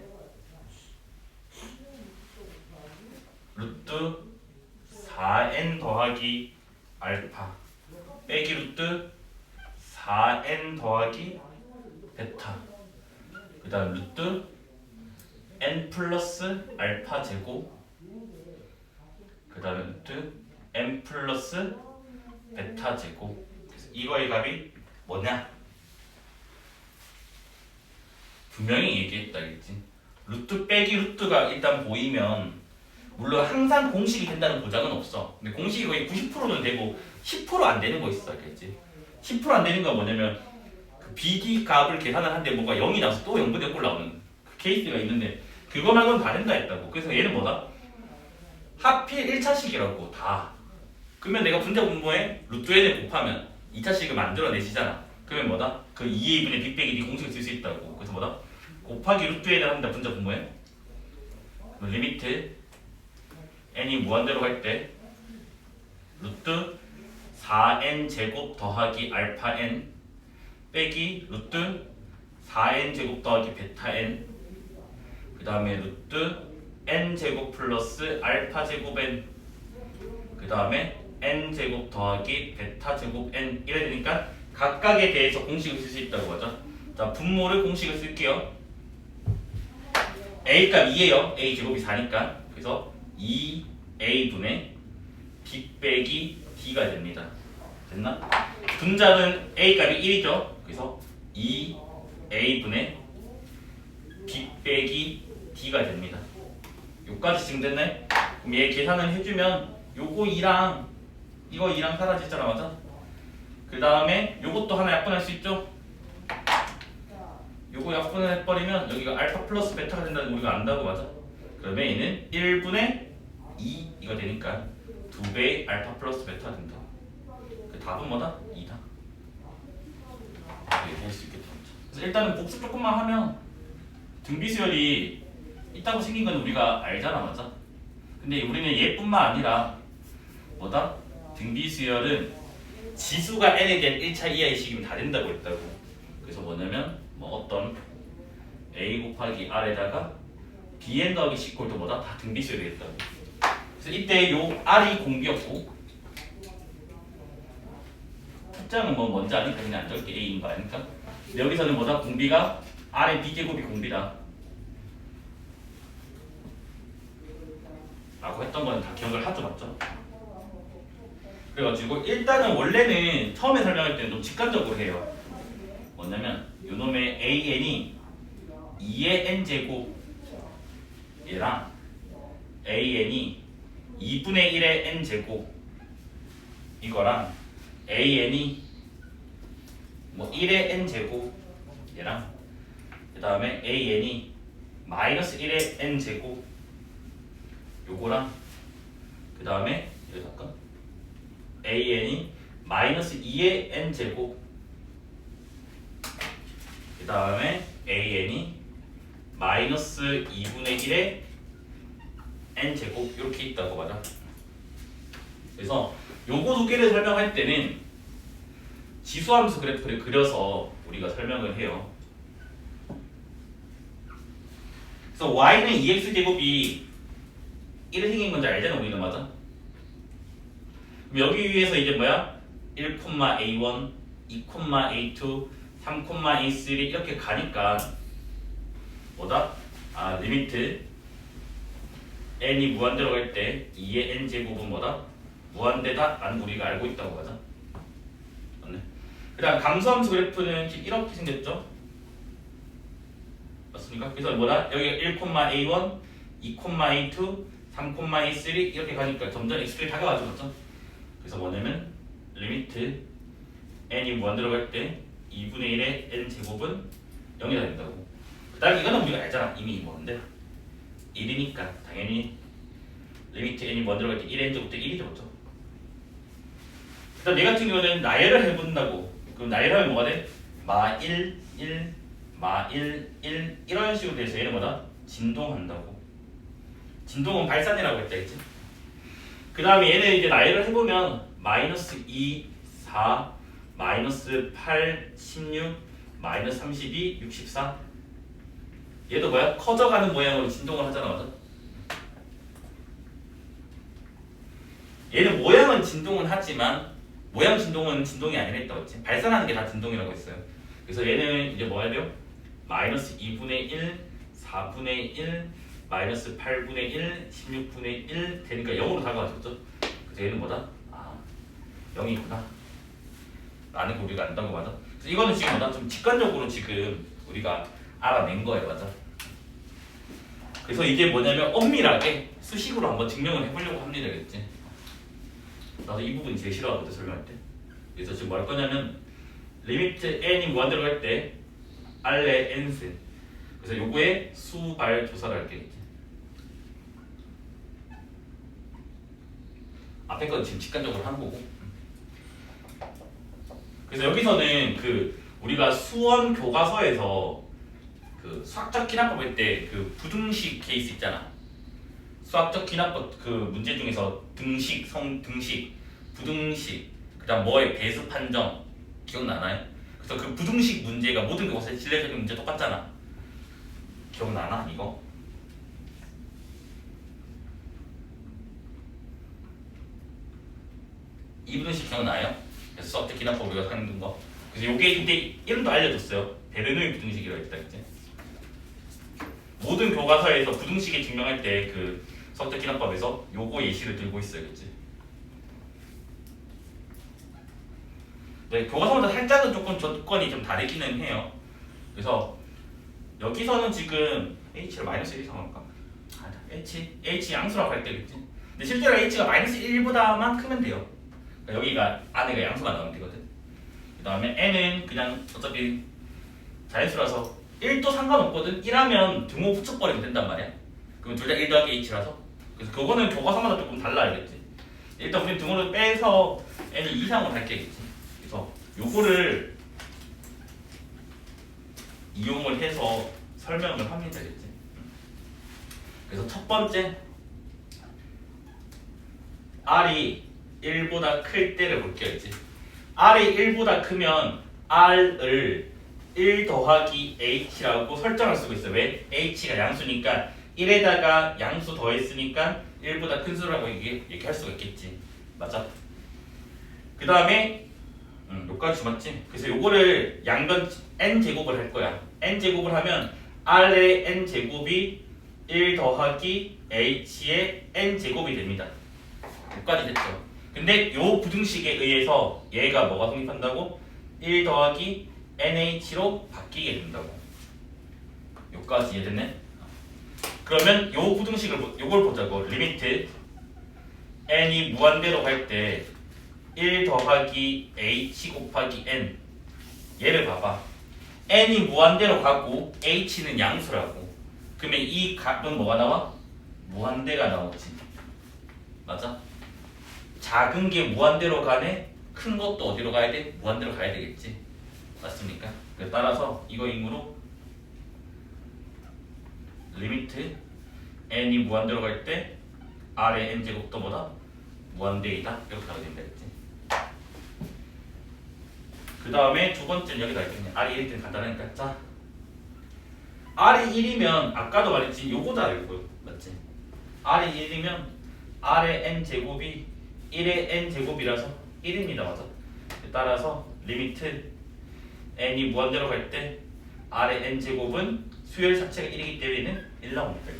루트 4n 더하기 알파 빼기 루트 4n 더하기 베타 그 다음 루트 n 플러스 알파 제곱 그 다음에 루트 n 플러스 베타 제곱. 그래서 이거의 값이 뭐냐? 분명히 얘기했다겠지. 루트 빼기 루트가 일단 보이면 물론 항상 공식이 된다는 보장은 없어. 근데 공식이 거의 90%는 되고 10% 안 되는 거 있어, 알겠지? 10% 안 되는 건 뭐냐면 그 BD 값을 계산을 하는데 뭐가 0이 나와서 또 0분의 0 나오는 그 케이스가 있는데 그거 말고는 다 된다 했다고. 그래서 얘는 뭐다? 하필 1차식이라고 다. 그러면 내가 분자 분모에 루트 n을 곱하면 2차식을 만들어내시잖아. 그러면 뭐다? 그 2의 2분의 b 빼기 d 공식을 쓸 수 있다고. 그래서 뭐다? 곱하기 루트 n을 한다 분자 분모에. 그럼 리미트 n이 무한대로 갈 때 루트 4n 제곱 더하기 알파 n 빼기 루트 4n 제곱 더하기 베타 n 그 다음에 루트 n 제곱 플러스 알파 제곱 n 그 다음에 n제곱 더하기 베타 제곱 n 이래 되니까 각각에 대해서 공식을 쓸 수 있다고 하죠. 자, 분모를 공식을 쓸게요. a 값 2예요. a 제곱이 4니까. 그래서 2a분의 b 빼기 d가 됩니다. 됐나? 분자는 a 값이 1이죠. 그래서 2a분의 b 빼기 d가 됩니다. 요까지 지금 됐네? 그럼 얘 계산을 해주면 요거 2랑 이거 2랑 사라지잖아, 맞아? 그 다음에 요것도 하나 약분할 수 있죠? 요거 약분을 해버리면 여기가 알파 플러스 베타가 된다는 거 우리가 안다고, 맞아? 그러면 얘는 1분의 2 이거 되니까 2배의 알파 플러스 베타가 된다. 그 답은 뭐다? 2다. 이렇게 할 수 있겠다. 그래서 일단은 복습 조금만 하면 등비수열이 있다고 생긴 건 우리가 알잖아, 맞아? 근데 우리는 얘뿐만 아니라 뭐다? 등비수열은 지수가 n에 대한 1차 이하의 식이면 다 된다고 했다고. 그래서 뭐냐면 뭐 어떤 a 곱하기 r에다가 bn 더하기 c 꼴도 뭐다? 다 등비수열이 되겠다고. 그래서 이때 요 r이 공비였고 숫자는 뭐 뭔지 아니까 그냥 안 적게 a인 거 아닙니까? 근데 여기서는 뭐다? 공비가 r의 b제곱이 공비다 라고 했던 거는 다 기억을 하죠, 맞죠? 그래가지고 일단은 원래는 처음에 설명할 때는 좀 직관적으로 해요. 뭐냐면 요놈의 an이 2의 n제곱 얘랑 an이 2분의 1의 n제곱 이거랑 an이 뭐 1의 n제곱 얘랑 그 다음에 an이 마이너스 1의 n제곱 요거랑 그 다음에 이거 잠깐 an이 마이너스 2의 n제곱 그 다음에 an이 마이너스 2분의 1의 n제곱 이렇게 있다고 맞아. 그래서 요거 두 개를 설명할 때는 지수함수 그래프를 그려서 우리가 설명을 해요. 그래서 y는 2x제곱이 1을 생긴 건지 알잖아, 우리는, 맞아? 그럼 여기 위에서 이제 뭐야? 1,a1, 2,a2, 3,a3 이렇게 가니까 뭐다? 아, 리미트 n이 무한대로 갈 때 2의 n제곱은 뭐다? 무한대다 라는 우리가 알고 있다고 하자. 맞네. 그 다음 감소함수 그래프는 지금 이렇게 생겼죠? 맞습니까? 그래서 뭐다? 여기가 1,a1, 2,a2, 3,a3 이렇게 가니까 점점 x들이 다가가죠, 맞죠? 그래서 뭐냐면 리미트 n이 무한대로 갈 때 2분의 1의 n제곱은 0이 된다고. 그 다음 이거는 우리가 알잖아. 이미 뭔데? 1이니까 당연히 리미트 n이 무한대로 갈 때 1n제곱도 1이죠, 맞죠? 그 다음 얘 같은 경우는 나열을 해본다고. 그럼 나열하면 뭐가 돼? 마 1, 1, 마 1, 1 이런 식으로 돼서 얘는 뭐다? 진동한다고. 진동은 발산이라고 했다 했지. 그 다음에 얘는 이제 나열을 해보면 마이너스 2, 4, 마이너스 8, 16, 마이너스 32, 64 얘도 뭐야? 커져가는 모양으로 진동을 하잖아, 맞아? 얘는 모양은 진동은 하지만 모양 진동은 진동이 아니라 했다고 했지. 발산하는 게 다 진동이라고 했어요. 그래서 얘는 이제 뭐 해야 돼요? 마이너스 2분의 1, 4분의 1, 마이너스 8분의 1, 16분의 1 되니까 0으로 다가가죠. 그래서 얘는 뭐다? 아, 0이 있구나 라는 거 우리가 안다고, 맞아? 그래서 이거는 지금 뭐다? 좀 직관적으로 지금 우리가 알아낸 거예요, 맞아? 그래서 이게 뭐냐면 엄밀하게 수식으로 한번 증명을 해보려고 합니다, 겠지? 나도 이 부분이 제일 싫어하거든, 설명할 때. 그래서 지금 뭐 할 거냐면 리미트 n이 무한대로 갈 때 r의 n승, 그래서 요거에 수발 조사를 할게. 앞에 건 지금 직관적으로 하는 거고. 그래서 여기서는 그 우리가 수원 교과서에서 그 수학적 기납법 할 때 그 부등식 케이스 있잖아. 수학적 기납법 그 문제 중에서 등식, 성등식, 부등식, 그다음 뭐의 배수 판정 기억나나요? 그래서 그 부등식 문제가 모든 교과서의 진례적인 문제 똑같잖아. 기억나나 이거? 이 부등식 기억나요? 그래서 서트 기납법 우리가 하는 거. 그래서 요게 근데 이름도 알려줬어요. 베르노이 부등식이라고 했다 그지? 모든 교과서에서 부등식에 증명할 때 그 서트 기납법에서 요거 예시를 들고 있어요, 그지? 네, 교과서마다 살짝은 조금 조건이 좀 다르기는 해요. 그래서 여기서는 지금 h를 마이너스 1 이상할까? h 양수라고 할 때겠지. 근데 실제로 h가 마이너스 1보다만 크면 돼요. 그러니까 여기가 안에가 양수가 나오면 되거든. 그 다음에 n은 그냥 어차피 자연수라서 1도 상관없거든. 1하면 등호 붙여버리면 된단 말이야. 그럼 둘 다 1 더하기 h라서. 그래서 그거는 교과서마다 조금 달라야겠지. 일단 우리 등호를 빼서 n을 2 이상으로 할게겠지. 그래서 요거를 이용을 해서 설명을 하면 되겠지. 그래서 첫 번째 r이 1보다 클 때를 볼게요. 이제 r이 1보다 크면 r을 1 더하기 h라고 설정할 수가 있어요. 왜? h가 양수니까 1에다가 양수 더했으니까 1보다 큰 수라고 얘기할 수가 있겠지. 맞아? 그 다음에 여기까지 맞지? 그래서 요거를 양변 n제곱을 할 거야. n제곱을 하면 r의 n제곱이 1 더하기 h의 n제곱이 됩니다. 여기까지 됐죠. 근데 요 부등식에 의해서 얘가 뭐가 성립한다고? 1 더하기 nh로 바뀌게 된다고. 여기까지 이해됐네? 그러면 요 부등식을 요걸 보자고. 리미트 n이 무한대로 갈 때 1 더하기 h 곱하기 n. 얘를 봐봐. n이 무한대로 가고 h는 양수라고. 그러면 이 값은 뭐가 나와? 무한대가 나오지. 맞아? 작은 게 무한대로 가네? 큰 것도 어디로 가야 돼? 무한대로 가야 되겠지. 맞습니까? 따라서 이거이므로 리미트 n이 무한대로 갈 때 r의 n제곱도 뭐다? 무한대이다. 이렇게 하게 된다 했지. 그 다음에 두 번째는 여기다 있겠네. r이 1일 때는 간단하니까. 자, r이 1이면 아까도 말했지. 요거다 알고 맞지? r이 1이면 r의 n제곱이 1의 n제곱이라서 1입니다. 맞아? 따라서 리미트 n이 무한대로 갈 때 r의 n제곱은 수열 자체가 1이기 때문에 1 나옵니다.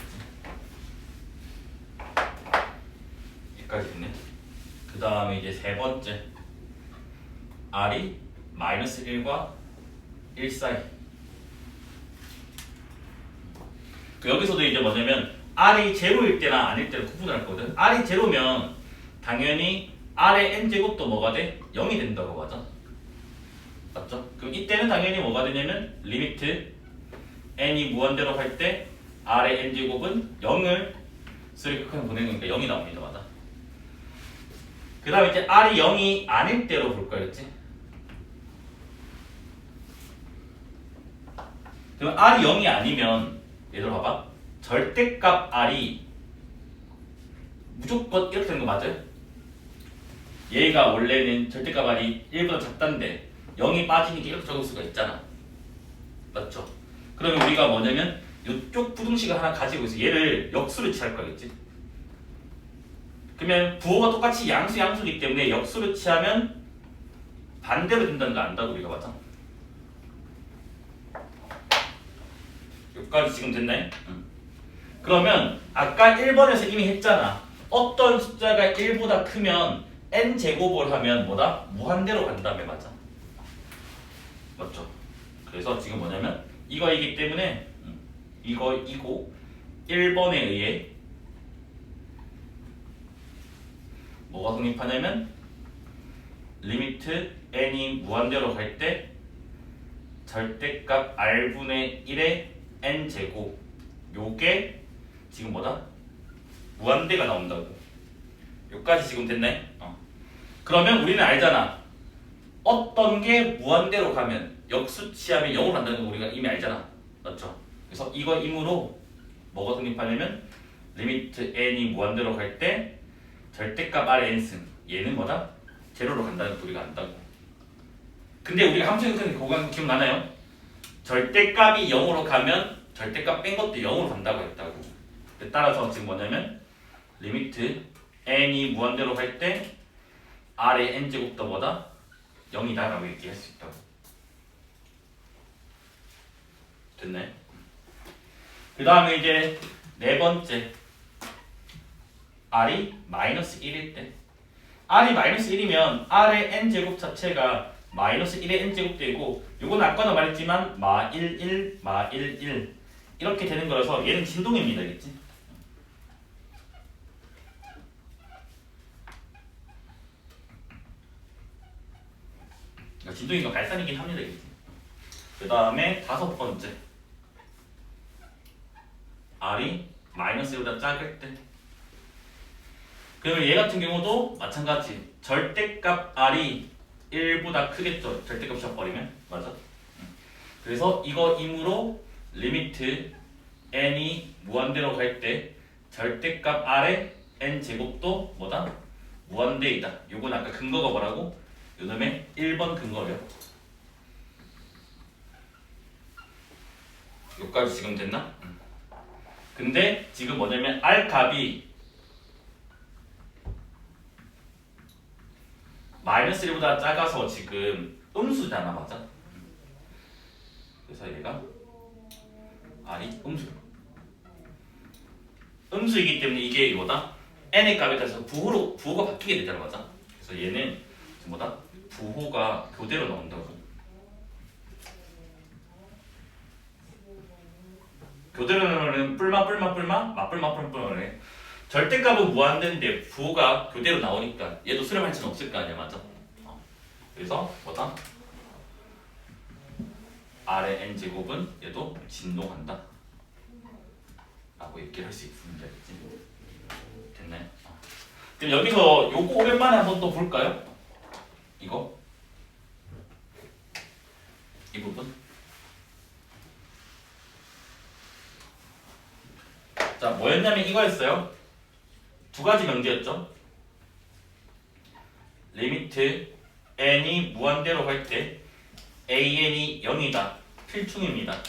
여기까지 됐네. 그 다음에 이제 세 번째 r이 마이너스 1과 1 사이. 여기서도 이제 뭐냐면 r이 제로일 때나 아닐 때를 구분을 할 거거든. r이 제로면 당연히 r의 n제곱도 뭐가 돼? 0이 된다고. 맞아? 맞죠? 그럼 이때는 당연히 뭐가 되냐면 리미트 n이 무한대로 갈 때 r의 n제곱은 0을 수를 극한에 보내는 거니까 0이 나옵니다. 맞아? 그 다음에 이제 r이 0이 아닐 때로 볼 거였지. 그럼 r이 0이 아니면 얘들 봐봐. 절대값 r이 무조건 이렇게 되는 거 맞아요? 얘가 원래는 절대값 r이 1보다 작다는데 0이 빠지니까 이렇게 적을 수가 있잖아. 맞죠? 그러면 우리가 뭐냐면 이쪽 부등식을 하나 가지고 있어. 얘를 역수를 취할 거겠지. 그러면 부호가 똑같이 양수이기 때문에 역수를 취하면 반대로 된다는 거 안다고 우리가. 맞아? 여기까지 지금 됐나요? 그러면 아까 1번에서 이미 했잖아. 어떤 숫자가 1보다 크면 n제곱을 하면 뭐다? 무한대로 간다며. 맞아? 맞죠? 그래서 지금 뭐냐면 이거이기 때문에 이거이고 1번에 의해 뭐가 성립하냐면 리미트 n이 무한대로 갈 때 절대값 r분의 1의 n제곱 요게 지금 뭐다? 무한대가 나온다고. 여기까지 지금 됐네? 그러면 우리는 알잖아. 어떤 게 무한대로 가면 역수 취하면 0으로 간다는 거 우리가 이미 알잖아. 맞죠? 그래서 이거이므로 뭐가 성립하냐면 리미트 n이 무한대로 갈 때 절대값 r의 n승 얘는 뭐다? 제로로 간다는 거 우리가 안다고. 근데 우리가 함수 형태는 그거 기억나나요? 절대값이 0으로 가면 절대값 뺀 것도 0으로 간다고 했다고. 따라서 지금 뭐냐면 리미트 n이 무한대로 갈 때 R의 n제곱도 뭐다? 0이다 라고 얘기할 수 있다고. 됐네. 그 다음에 이제 네 번째 R이 마이너스 1일 때 R이 마이너스 1이면 R의 n제곱 자체가 마이너스 1의 n제곱 되고 요건 아까도 말했지만 마 1, 1, 마 1, 1 이렇게 되는 거라서 얘는 진동입니다. 알겠지? 진동이니까 발산이긴 합니다. 그 다음에 다섯 번째 R이 마이너스 1보다 작을 때 그러면 얘 같은 경우도 마찬가지 절대값 R이 1보다 크겠죠. 절대값 셔버리면 맞아. 그래서 이거 임으로 리미트 n이 무한대로 갈 때 절대값 R의 n제곱도 뭐다? 무한대이다. 요건 아까 근거가 뭐라고? 요놈의 1번 근거래요. 여기까지 지금 됐나? 근데 지금 뭐냐면 R 값이 마이너스 1보다 작아서 지금 음수잖아. 맞아? 그래서 얘가 R이 음수이기 때문에 이게 이거다. n의 값에 따라서 부호가 바뀌게 되잖아. 맞아? 그래서 얘는 뭐다? 부호가 교대로 나온다고. 교대로 나오면 뿔마 맞불마 절대값은 무한대인데 부호가 교대로 나오니까 얘도 수렴할 수는 없을 거 아니야. 맞아? 그래서 뭐다? R의 n제곱은 얘도 진동한다 라고 얘기를 할 수 있습니다. 됐나요? 그럼 여기서 요거 오랜만에 한번 또 볼까요? 이거 이 부분. 자, 뭐였냐면 이거였어요. 두 가지 명제였죠. 리미트 n이 무한대로 갈 때 an이 0이다. 필충입니다.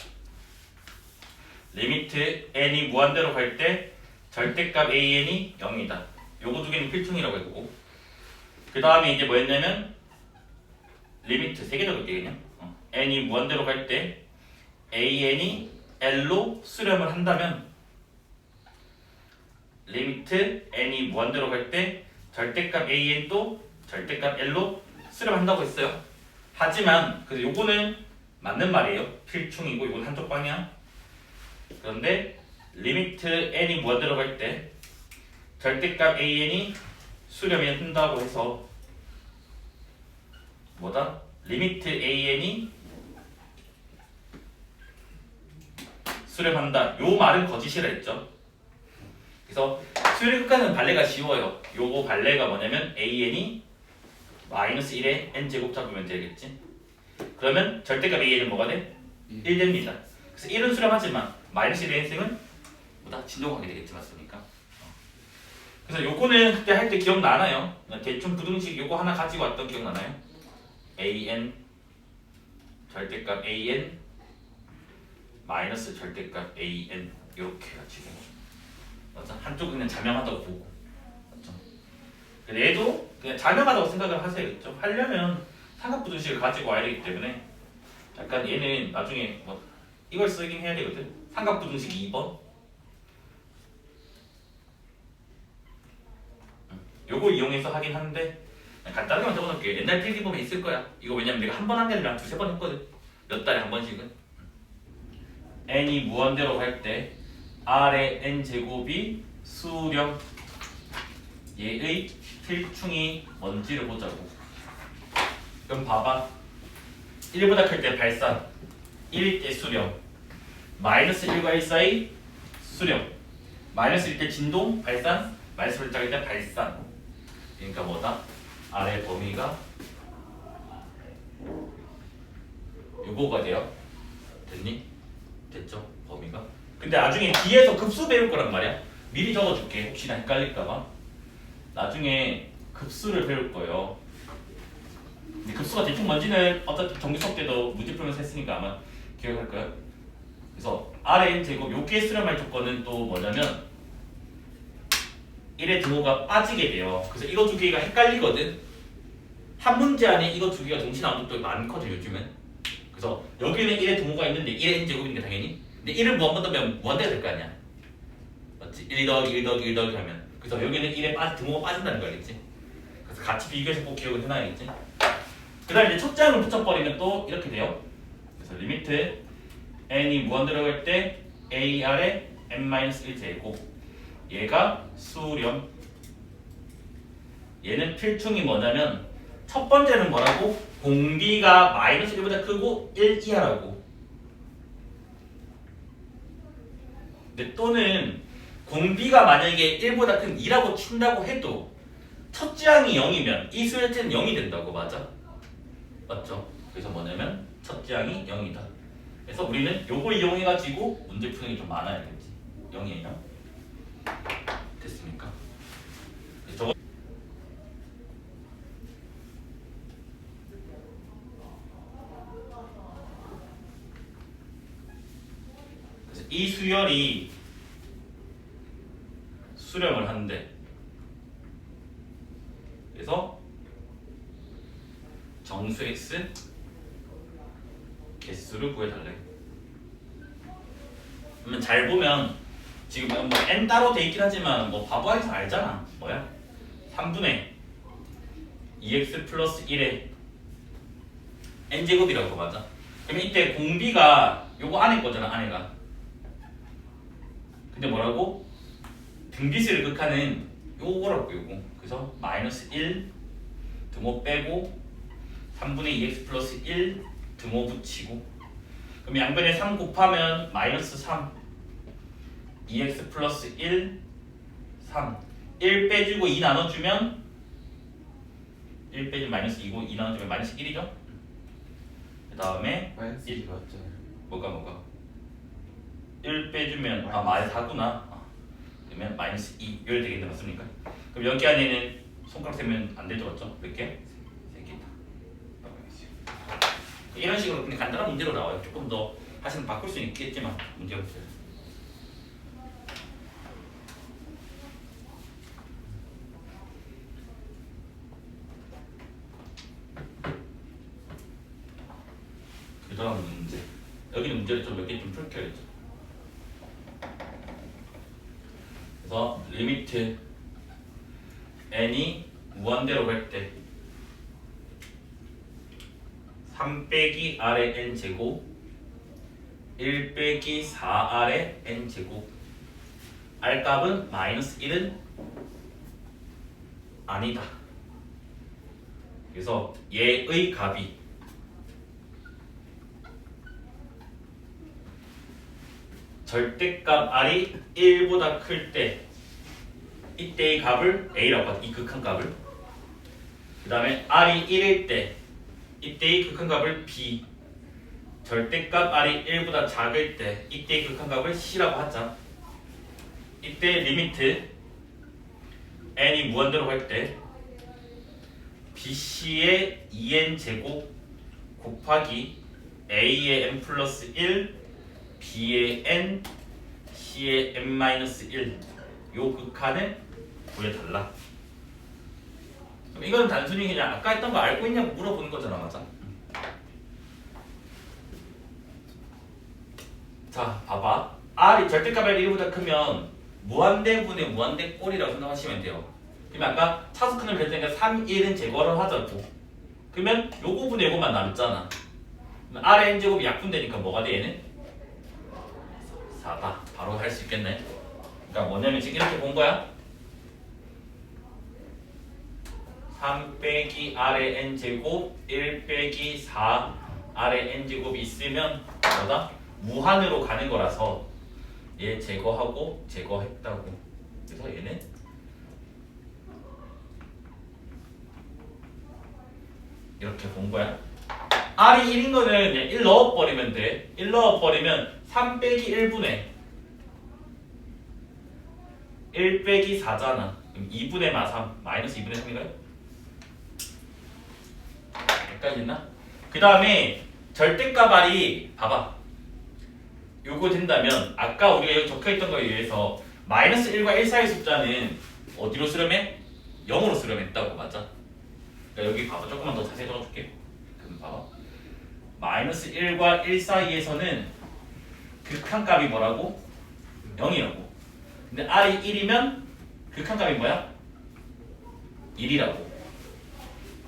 리미트 n이 무한대로 갈 때 절대값 an이 0이다. 요거 두 개는 필충이라고 했고, 그 다음에 이제 뭐였냐면 리미트 세 개 적을게 그냥. n이 무한대로 갈 때 an이 l로 수렴을 한다면 리미트 n이 무한대로 갈 때 절대값 an도 절대값 l로 수렴한다고 했어요. 하지만 그래서 요거는 맞는 말이에요. 필충이고 이건 한쪽 방향. 그런데 리미트 n이 무한대로 갈 때 절대값 an이 수렴이 한다고 해서 뭐다? 리미트 an이 수렴한다. 요 말은 거짓이라 했죠. 그래서 수렴 끝까지는 발레가 쉬워요. 요거 발레가 뭐냐면 an이 마이너스 1의 n제곱 잡으면 되겠지. 그러면 절대값 an은 뭐가 돼? 1 됩니다. 그래서 1은 수렴하지만 마이너스 1의 n승은 뭐다? 진동하게 되겠지. 맞습니까? 그래서 요거는 그때 할 때 기억나나요? 대충 부등식 요거 하나 가지고 왔던 기억나나요? an 절대값 an 마이너스 절대값 an 이렇게 해가지고 맞아? 한쪽은 그냥 자명하다고 보고 맞죠? 근데 얘도 그냥 자명하다고 생각을 하세요. 그렇죠? 하려면 삼각부등식을 가지고 와야 되기 때문에 약간 얘는 나중에 뭐 이걸 쓰긴 해야 되거든. 삼각부등식 2번 요거 이용해서 하긴 하는데 간단하게만 적어놓을게요. 옛날 필기 보면 있을 거야. 이거 왜냐면 내가 한 번 한 게 아니라 두세 번 했거든. 몇 달에 한 번씩은. n이 무한대로 갈 때 R의 n제곱이 수렴 얘의 필충이 뭔지를 보자고. 그럼 봐봐. 1보다 클 때 발산 1일 때 수렴 마이너스 1과 1 사이 수렴 마이너스 1 때 진동 발산 마이너스 1 작을 때 발산. 그러니까 뭐다? R의 범위가 요거가 돼요. 됐니? 됐죠? 범위가. 근데 나중에 뒤에서 급수 배울 거란 말이야. 미리 적어줄게. 혹시나 헷갈릴까봐. 나중에 급수를 배울 거예요. 근데 급수가 대충 뭔지는 어차피 정규 수업 때도 문제 풀면서 했으니까 아마 기억할 거예요. 그래서 Rn 제곱 요게 수렴할 조건은 또 뭐냐면 1의 등호가 빠지게 돼요. 그래서 이거 두 개가 헷갈리거든. 한 문제 안에 이거 두 개가 동시에 나온 적도 많거든요 요즘은. 그래서 여기는 1의 등호가 있는데 1의 n제곱이니까 당연히. 근데 1을 무한 더하면 무한대가 될 거 아니야. 맞지? 1 더하기 1 더하기 1 더하기 하면. 그래서 여기는 1에 등호가 빠진다는 거 알겠지? 그래서 같이 비교해서 꼭 기억을 해놔야겠지? 그 다음에 이제 첫 장을 붙여버리면 또 이렇게 돼요. 그래서 리미트 n이 무한 들어갈 때 ar에 n-1 제곱. 얘가 수렴. 얘는 필충이 뭐냐면 첫 번째는 뭐라고? 공비가 마이너스 1보다 크고 1 이하라고. 근데 또는 공비가 만약에 1보다 큰 2라고 친다고 해도 첫째 항이 0이면 이 수열체는 0이 된다고. 맞아? 맞죠? 그래서 뭐냐면 첫째 항이 0이다. 그래서 우리는 요거 이용해가지고 문제 푸는 게 좀 많아야겠지. 0이에요. 됐습니까? 저거 그래서 이 수열이 수렴을 한대. 그래서 정수 x 개수를 구해달래. 그러면 잘 보면 지금 뭐 n 따로 돼 있긴 하지만 뭐 바보하게서 알잖아. 뭐야? 3분의 2x 플러스 1의 n제곱이라고. 맞아? 그러면 이때 공비가 요거 안에 거잖아. 안에가. 근데 뭐라고? 등비수를 극하는 요거라고. 요거. 그래서 마이너스 1 등호 빼고 3분의 2x 플러스 1 등호 붙이고. 그럼 양변에 3 곱하면 마이너스 3 2x 플러스 1 3 1 빼주고 2 나눠주면 1 빼주면 마이너스 2고 2 나눠주면 마이너스 1이죠? 그 다음에 마이너스 1이 맞잖아요. 뭐가 1 빼주면 마이너스 4구나. 그러면 마이너스 2 요리 되겠네. 맞습니까? 그럼 여기 안에는 손가락 세면 안 되죠? 맞죠? 몇 개? 3개다. 이런 식으로 그냥 간단한 문제로 나와요. 조금 더 하시면 바꿀 수 있겠지만 문제가 없어요. 그 다음 문제. 여기는 문제를 좀 몇 개 좀 풀게요. 그래서 리미트 n이 무한대로 갈 때 3 빼기 r의 n 제곱 1 빼기 4r의 n 제곱. r 값은 마이너스 1은 아니다. 그래서 얘의 값이 절대값 r이 1보다 클 때 이때의 값을 a라고 하죠. 이 극한값을. 그 다음에 r이 1일 때 이때의 극한값을 b. 절대값 r이 1보다 작을 때 이때의 극한값을 c라고 하자. 이때 리미트 n이 무한대로 갈 때 bc의 2n 제곱 곱하기 a의 n 플러스 1 b의 n c의 n-1 요 극한을 구해달라. 그럼 이건 단순히 그냥 아까 했던 거 알고 있냐고 물어보는 거잖아. 맞아? 자 봐봐. r이 절대값 r 1보다 크면 무한대분의 무한대꼴이라고 생각하시면 돼요. 그러면 아까 차수큰을 결정하니까 3, 1은 제거를 하자고. 그러면 요 부분에 요것만 남잖아. r의 n제곱이 약분되니까 뭐가 돼 얘는? 4다. 바로 할 수 있겠네. 그러니까 뭐냐면 지금 이렇게 본 거야. 3 빼기 r의 n제곱 1 빼기 4 r의 n제곱이 있으면 뭐다? 무한으로 가는 거라서 얘 제거하고 제거했다고. 그래서 얘는 이렇게 본 거야. r이 1인 거는 그냥 1 넣어버리면 돼. 1 넣어버리면 3 빼기 1분의 1 빼기 4잖아. 그럼 2분의 마3 마이너스 2분의 3인가요? 여기까지 있나? 그 다음에 절대값 r이 봐봐. 요거 된다면 아까 우리가 여기 적혀있던 거에 의해서 마이너스 1과 1 사이 숫자는 어디로 수렴해? 0으로 수렴했다고. 맞아? 그러니까 여기 봐봐. 조금만 더 자세히 적어줄게. 그럼 봐봐. 마이너스 1과 1 사이에서는 극한값이 뭐라고? 0이라고. 근데 r이 1이면 극한값이 뭐야? 1이라고.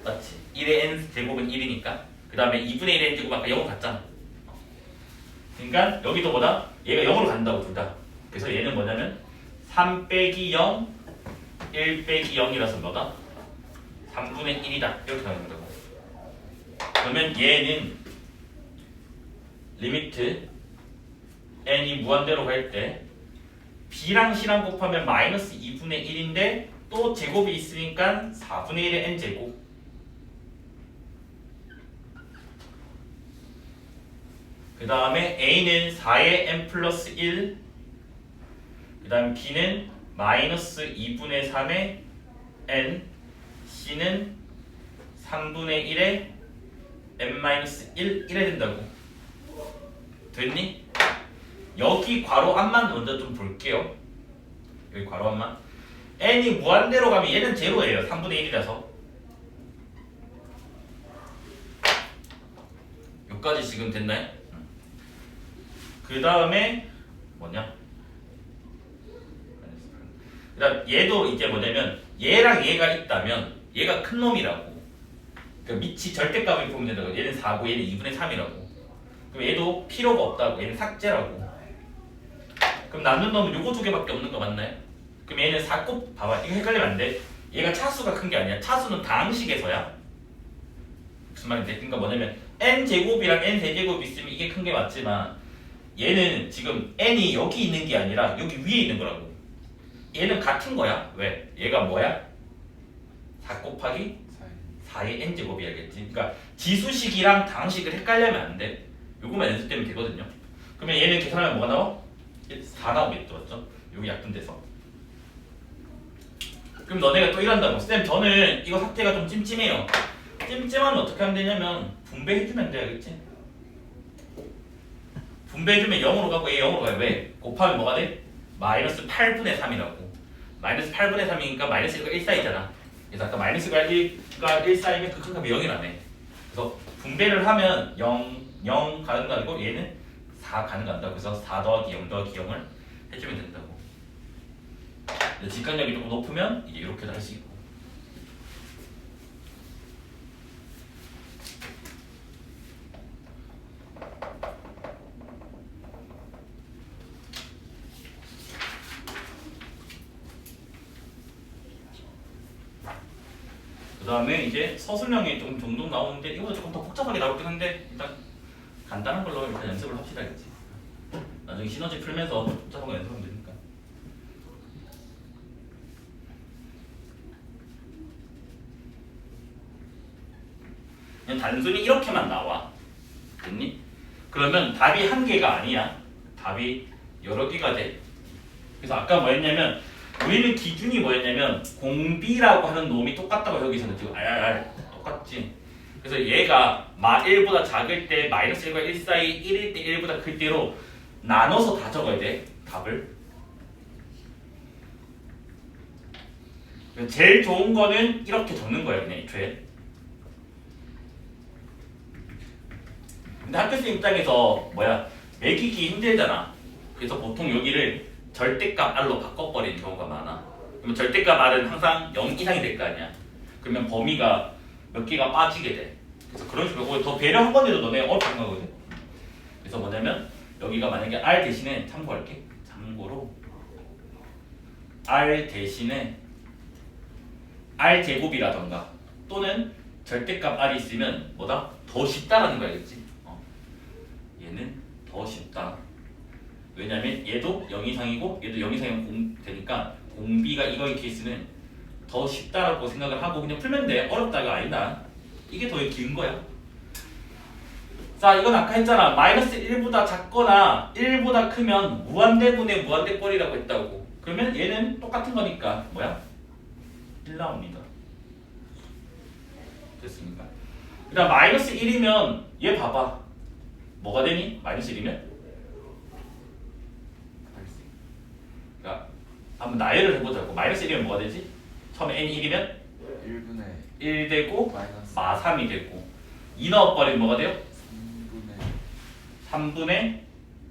맞지? 1의 n 제곱은 1이니까. 그 다음에 2분의 1의 n 제곱 아까 0으로 갔잖아. 그러니까 여기도 뭐다? 얘가 0으로 간다고 둘 다. 그래서 얘는 뭐냐면 3 빼기 0, 1 빼기 0이라서 뭐다? 3분의 1이다. 이렇게 나오는 거고. 그러면 얘는 리미트 n이 무한대로 갈 때 b랑 c랑 곱하면 마이너스 2분의 1인데 또 제곱이 있으니까 4분의 1의 n제곱. 그 다음에 a는 4의 n 플러스 1, 그 다음 b는 마이너스 2분의 3의 n, c는 3분의 1의 n 마이너스 1 이래 된다고. 됐니? 여기 괄호 앞만 먼저 좀 볼게요. 여기 괄호 앞만. n이 무한대로 가면 얘는 제로예요. 3분의 1이라서. 여기까지 지금 됐나요? 그 다음에 뭐냐? 그다음 얘도 이제 뭐냐면 얘랑 얘가 있다면 얘가 큰 놈이라고. 그러니까 밑이 절대값을 보면 된다고. 얘는 4고 얘는 2분의 3이라고. 그럼 얘도 필요가 없다고. 얘는 삭제라고. 그럼 남는 놈은 요거 두 개밖에 없는 거 맞나요? 그럼 얘는 4곱 봐봐. 이거 헷갈리면 안 돼. 얘가 차수가 큰 게 아니야. 차수는 다항식에서야. 무슨 말인지. 그러니까 뭐냐면 n 제곱이랑 n 세제곱 있으면 이게 큰 게 맞지만 얘는 지금 n이 여기 있는 게 아니라 여기 위에 있는 거라고. 얘는 같은 거야. 왜? 얘가 뭐야? 4 곱하기 4의 n제곱이야겠지. 그러니까 지수식이랑 다항식을 헷갈려면 안 돼. 요거만 연습되면 되거든요. 그러면 얘는 계산하면 뭐가 나와? 4 나오겠죠. 맞죠? 여기 약분돼서. 그럼 너네가 또 이런다고. 쌤 저는 이거 삭제가 좀 찜찜해요. 찜찜하면 어떻게 하면 되냐면 분배해주면 돼. 알겠지? 분배해주면 0으로 가고 얘 0으로 가요. 왜? 곱하면 뭐가 돼? 마이너스 8분의 3이라고. 마이너스 8분의 3이니까 마이너스 1과 1 사이잖아. 그래서 아까 마이너스가 1과 1 사이면 극한값이 0이라네. 그래서 분배를 하면 0 가는 거 아니고 얘는 4 가는 거 안다고. 그래서 4 더하기 0 더하기 0을 해주면 된다고. 직관력이 조금 높으면 이제 이렇게도 할 수 있고. 그 다음에 이제 서술형이 좀 종종 나오는데 이거보다 조금 더 복잡하게 나오긴 한데 일단 간단한 걸로 일단 연습을 합시다. 알겠지? 나중에 시너지 풀면서 복잡한 거 연습하면 되니까. 그냥 단순히 이렇게만 나와. 됐니? 그러면 답이 한 개가 아니야. 답이 여러 개가 돼. 그래서 아까 뭐였냐면 우리는 기준이 뭐였냐면 공비라고 하는 놈이 똑같다고 여기서는 지금 똑같지. 그래서 얘가 1보다 작을 때 마이너스 1과 1 사이 1일 때 1보다 클 때로 나눠서 다 적어야 돼. 답을. 제일 좋은 거는 이렇게 적는 거야. 그냥 애초에. 근데 학교생 입장에서 매기기 힘들잖아. 그래서 보통 여기를 절대값 R로 바꿔버리는 경우가 많아. 그러면 절대값 R은 항상 0 이상이 될 거 아니야. 그러면 범위가 몇 개가 빠지게 돼. 그래서 그런 식으로 더 배려 한 번에도 너네 어렵게 거거든. 그래서 뭐냐면 여기가 만약에 R 대신에 참고할게. 참고로 R 대신에 R 제곱이라던가 또는 절대값 R이 있으면 뭐다? 더 쉽다라는 거 알겠지? 얘는 더 쉽다. 왜냐면 얘도 0 이상이고 얘도 0 이상이면 되니까 공비가 이거의 케이스는 더 쉽다라고 생각을 하고 그냥 풀면 돼. 어렵다가 아니다. 이게 더 긴 거야. 자, 이건 아까 했잖아. 마이너스 1보다 작거나 1보다 크면 무한대분의 무한대꼴이라고 했다고. 그러면 얘는 똑같은 거니까 1 나옵니다. 됐습니까? 그 다음 마이너스 1이면 얘 봐봐. 뭐가 되니? 마이너스 1이면? 그러니까 한번 나열을 해보자고. 마이너스 1이면 뭐가 되지? 처음에 n 1이면? 1분의 1 되고 마이너스 마 3이 되고 2 넣어버리면 뭐가 돼요? 3분의 3분의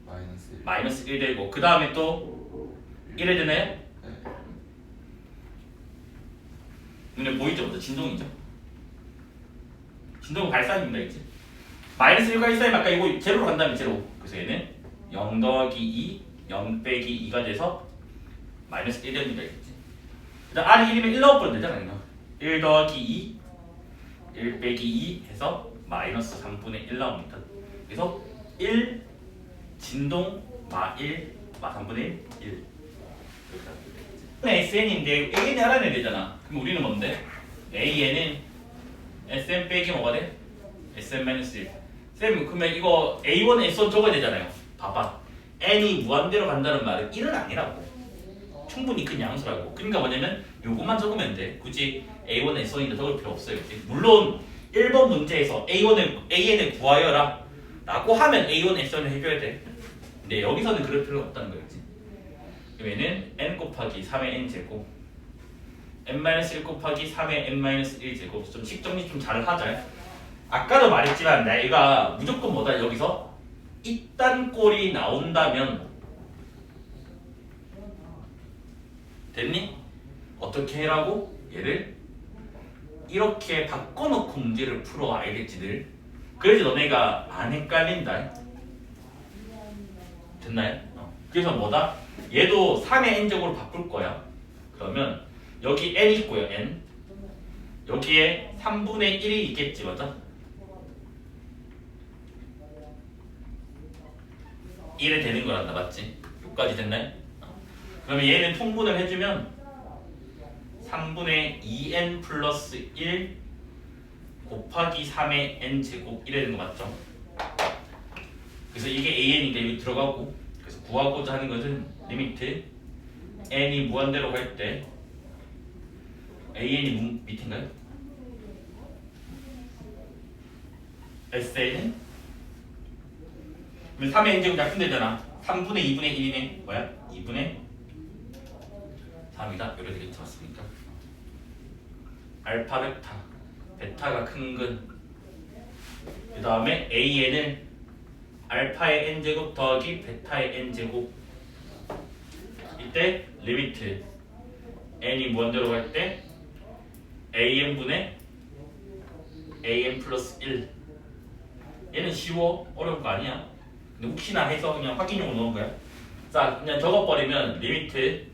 마이너스 1. 마이너스 1 되고 그 다음에 또 1이 되나요? 네. 눈에 보이죠? 먼저 진동이죠? 진동은 발산입니다. 이제 마이너스 1과 1 사이면 아까 이거 제로로 간다면 제로. 그래서 얘는 0 더하기 2 0 빼기 2가 돼서 마이너스 1 됩니다. 이제 일단 R이 1이면 1 넣어버리면 되잖아요. 1 더하기 2 1 빼기 2 해서 마이너스 3분의 1 나옵니다. 그래서 1 진동 마 1 마 3분의 1 SN인데 AN이 알아내야 되잖아. 그럼 우리는 뭔데? AN은 SN 빼기 뭐가 돼? SN-1 쌤 그러면 이거 A1, S1 적어야 되잖아요. 봐봐 N이 무한대로 간다는 말은 1은 아니라고. 충분히 큰 양수라고. 그러니까 뭐냐면 요것만 적으면 돼. 굳이 A1, S1인데 적을 필요 없어요. 그치? 물론 1번 문제에서 AN을 구하여라 라고 하면 A1, S1을 해줘야 돼. 근데 여기서는 그럴 필요가 없다는 거였지. 그러면은 n 곱하기 3의 n 제곱 n-1 곱하기 3의 n-1 제곱. 좀 식정리 좀 잘 하자. 아까도 말했지만 내가 무조건 뭐다 여기서 이딴 꼴이 나온다면 됐니? 어떻게 해라고? 얘를 이렇게 바꿔놓고 문제를 풀어 알겠지들. 그래야지 너네가 안 헷갈린다. 됐나요? 그래서 뭐다? 얘도 3의 n제곱으로 바꿀 거야. 그러면 여기 n 있고요. n 여기에 3분의 1이 있겠지. 맞아? 1에 되는 거란다. 맞지? 여기까지 됐나요? 그러면 얘는 통분을 해주면 3분의 2n 플러스 1 곱하기 3의 n제곱 1이 되는 거 맞죠? 그래서 이게 an인데 여기 들어가고, 그래서 구하고자 하는 것은 리미트 n이 무한대로 갈 때 an이 밑인가요? SN은? 그러면 3의 n제곱 약분되잖아. 3분의 2분의 1이네. 뭐야? 2분의 3이다. 이렇게 되겠지. 맞습니까? 알파 베타 베타가 큰근 그 다음에 AN을 알파의 n제곱 더하기 베타의 n제곱. 이때 리미트 n이 무한대로 갈 때 AN분의 AN 플러스 1. 얘는 쉬워. 어려운 거 아니야. 근데 혹시나 해서 그냥 확인용으로 넣은 거야. 자, 그냥 적어버리면 리미트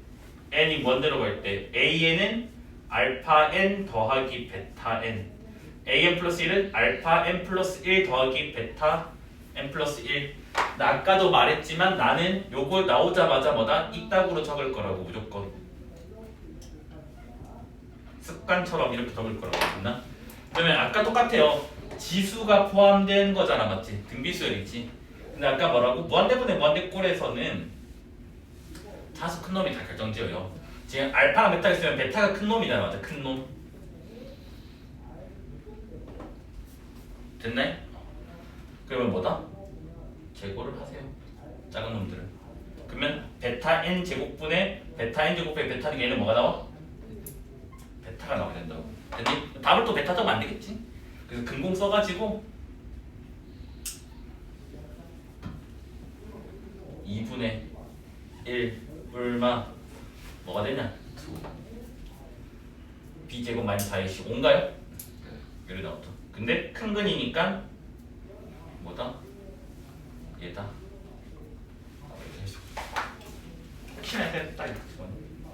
n이 무한대로 갈 때 AN은 알파 n 더하기 베타 n, AN 플러스 1은 알파 n 플러스 1 더하기 베타 n 플러스 1. 나 아까도 말했지만 나는 요거 나오자마자 뭐다? 이따구로 적을 거라고. 무조건 습관처럼 이렇게 적을 거라고 했나? 그러면 아까 똑같아요. 지수가 포함된 거잖아. 맞지? 등비수열이지. 근데 아까 뭐라고? 무한대분의 무한대꼴에서는 차수 큰 놈이 다 결정지어요. 지금 알파랑 베타가 있으면 베타가 큰 놈이잖아. 맞아? 큰 놈. 됐나요? 그러면 뭐다? 제곱을 하세요. 작은 놈들은. 그러면 베타 n 제곱분의 베타 n 제곱분의 베타는 얘는 뭐가 나와? 베타가 나오게 된다고. 됐니? 답을 또 베타 적으면 안 되겠지? 그래서 근공 써가지고 2분의 1 뿔마 뭐가 되냐? 2 b제곱 마이너스 4ac 5인가요? 이렇게 나왔죠. 근데 큰 근이니까 뭐다? 얘다. 혹시나 했다.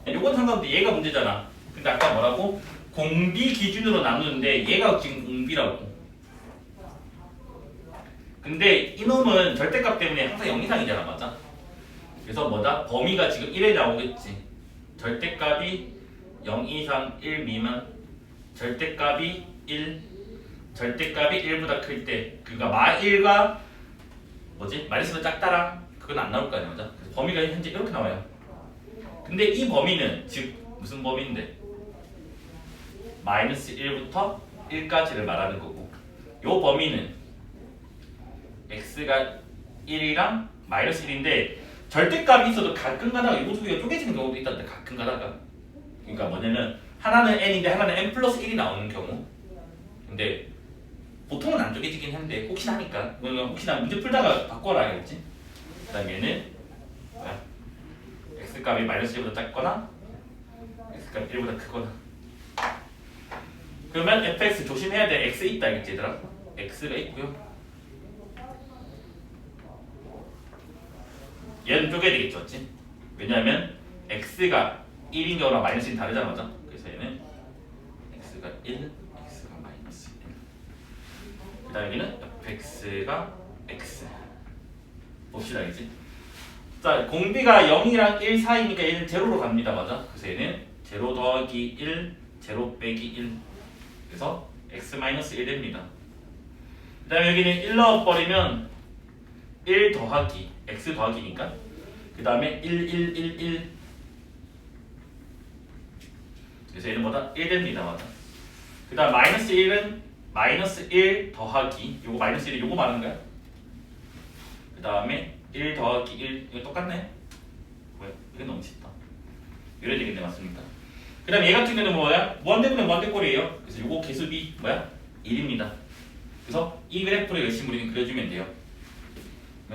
요건 상관없는데 얘가 문제잖아. 근데 아까 뭐라고? 공비 기준으로 나누는데 얘가 지금 공비라고. 근데 이놈은 절대값 때문에 항상 0 이상이잖아. 맞아? 그래서 뭐다? 범위가 지금 1에 나오겠지. 절대값이 0 이상 1 미만, 절대값이 1, 절대값이 1보다 클 때, 그러니까 마1과 뭐지? 마이너스보다 작다랑 그건 안 나올 거 아니야. 맞아? 그래서 범위가 현재 이렇게 나와요. 근데 이 범위는 즉 무슨 범위인데? 마이너스 1부터 1까지를 말하는 거고, 요 범위는 x가 1이랑 마이너스 1인데 절대값이 있어도 가끔 가다가 이 두 개가 쪼개지는 경우도 있다는데. 가끔 가다가. 그러니까 뭐냐면 하나는 n인데 하나는 n 플러스 1이 나오는 경우, 근데 보통은 안 쪼개지긴 한데 혹시나 하니까 혹시나 문제 풀다가 바꿔라 알겠지? 그 다음에 얘는 뭐야? x값이 마이너스 1보다 작거나 x값이 1보다 크거나 그러면 fx 조심해야 돼. x 있다 알겠지 얘들아? x가 있고요. 얘는 쪼개야 되겠죠, 맞지? 왜냐하면 x가 1인 경우랑 마이너스 1이 다르잖아, 맞아? 그래서 얘는 x가 1, x가 마이너스 1. 그 다음 여기는 fx가 x. 봅시다, 알겠지? 자, 공비가 0이랑 1 사이니까 얘는 제로로 갑니다, 맞아? 그래서 얘는 제로 더하기 1, 제로 빼기 1. 그래서 x 마이너스 1 됩니다. 그 다음에 여기는 1 넣어버리면 1 더하기 x 더하기니까 그 다음에 1, 1, 1, 1 그래서 얘는 뭐다? 1 됩니다. 맞아. 그 다음 마이너스 1은 마이너스 1 더하기 요거 마이너스 1이 요거 말하는 거야. 그 다음에 1 더하기 1 이거 똑같네. 왜? 이게 너무 쉽다. 이래야 되겠네. 맞습니까? 그 다음 얘 같은 경우는 뭐야? 무한대분의 무한대꼴이에요. 그래서 요거 개수비 뭐야? 1입니다. 그래서 이 그래프를 열심히 우리는 그려주면 돼요.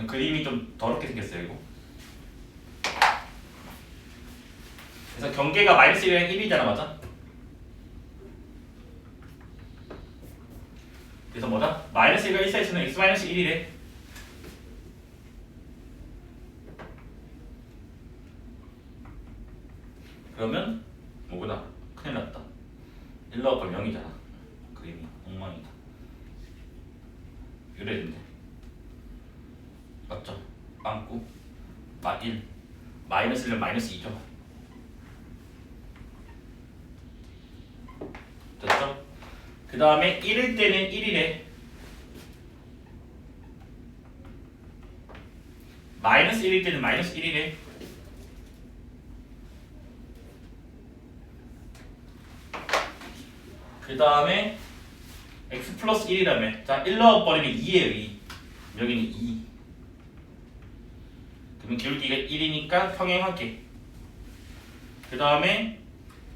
그림이 좀 더럽게 생겼어요 이거. 그래서 경계가 마이너스 1이랑 1이잖아 맞아? 그래서 뭐다? 마이너스 1과 1 사이에서는 x 마이너스 1이래. 그러면 뭐구나? 큰일 났다. 1 넣어버리면 0이잖아. 그림이 엉망이다. 이래야 된대. 맞죠? 빵꾸 마1 마이너스 1은 마이너스 2죠. 됐죠? 그 다음에 1일 때는 1이래. 마이너스 1일 때는 마이너스 1이래. 그 다음에 x 플러스 1이라며. 자, 1 넣어버리면 2예요. 2. 여기는 2. 그러면 기울기가 1이니까 평행하게. 그 다음에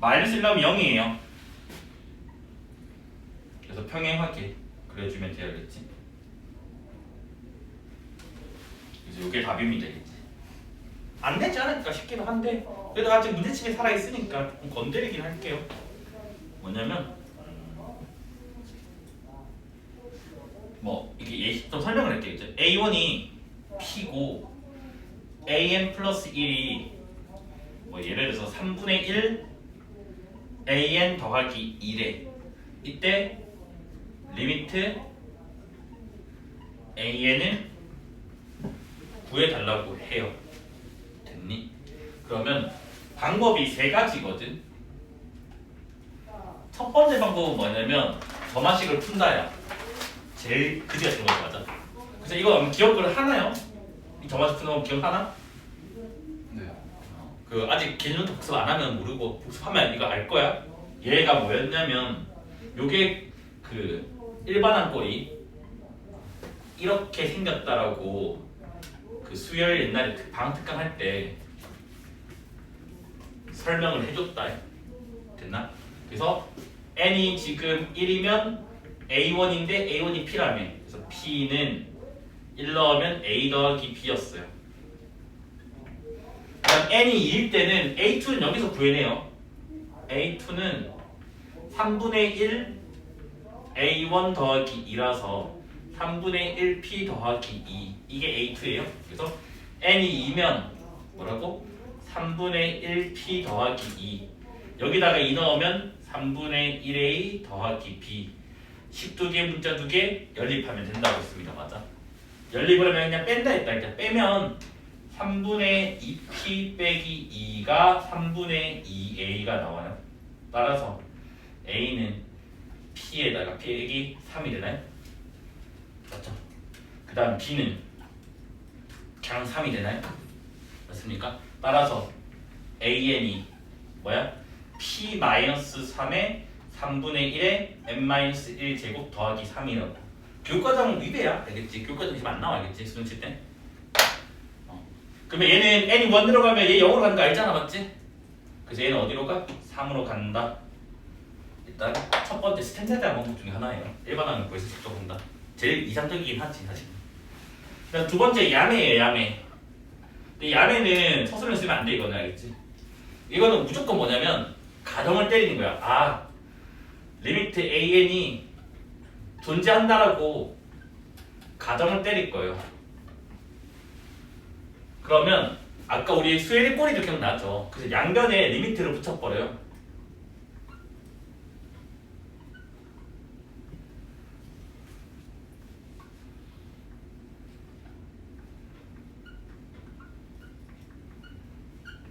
마이너스 1 넣으면 0이에요. 그래서 평행하게 그려주면 되겠지. 그래서 이게 답입니다. 이제. 안 되지 않을까 싶기도 한데 그래도 아직 문제집이 살아있으니까 조금 건드리긴 할게요. 뭐냐면 뭐 이게 좀 설명을 할게요. 이제 A1이 P고 AN 플러스 1이 뭐 예를 들어서 3분의 1 AN 더하기 1에 이때 리미트 AN을 구해달라고 해요. 됐니? 그러면 방법이 세 가지거든. 첫 번째 방법은 뭐냐면 점화식을 푼다야. 제일 그지가 되는 거 맞아. 그래서 이거 기억을 하나요? 이 점화식 푸는 거 기억하나? 네. 그 아직 개념부터 복습 안 하면 모르고 복습하면 이거 알 거야. 얘가 뭐였냐면 요게 그 일반한 꼴이 이렇게 생겼다라고 그 수열 옛날에 방특강 할 때 설명을 해줬다. 됐나? 그래서 n이 지금 1이면 a1인데 a1이 p라며. 그래서 p는 1 넣으면 a 더하기 b였어요. 그다음 n이 2일 때는 a2는 여기서 구해내요. a2는 3분의 1 a1 더하기 2라서 3분의 1 p 더하기 2 이게 a2예요. 그래서 n이 2면 뭐라고? 3분의 1 p 더하기 2 여기다가 2 넣으면 3분의 1a 더하기 b 12개 문자 2개 연립하면 된다고 했습니다. 맞아? 연립을 하면 그냥 뺀다 했다. 그러니까 빼면 3분의 2p 빼기 2가 3분의 2a가 나와요. 따라서 a는 p에다가 빼기 3이 되나요? 맞죠? 그 다음 b는 그냥 3이 되나요? 맞습니까? 따라서 an이 뭐야? p-3의 3분의 1에 n-1 제곱 더하기 3이라고. 교육과정 위배야. 알겠지? 교육과정 지금 안 나와. 알겠지? 수능 칠 때. 그러면 얘는 n이 1 들어가면 얘 0으로 가는 거 알잖아. 맞지? 그래서 얘는 어디로 가? 3으로 간다. 일단 첫 번째 스탠다드 방법 중에 하나예요. 일반화는 벌써 직접 본다. 제일 이상적이긴 하지 사실. 그다음 두 번째 야매예요. 야매. 근데 야매는 서술을 쓰면 안 돼 이거는 알겠지? 이거는 무조건 뭐냐면 가정을 때리는 거야. 아 리미트 an이 존재한다라고 가정을 때릴 거예요. 그러면 아까 우리 수엘의 꼬리도 기억나죠? 그래서 양변에 리미트를 붙여버려요.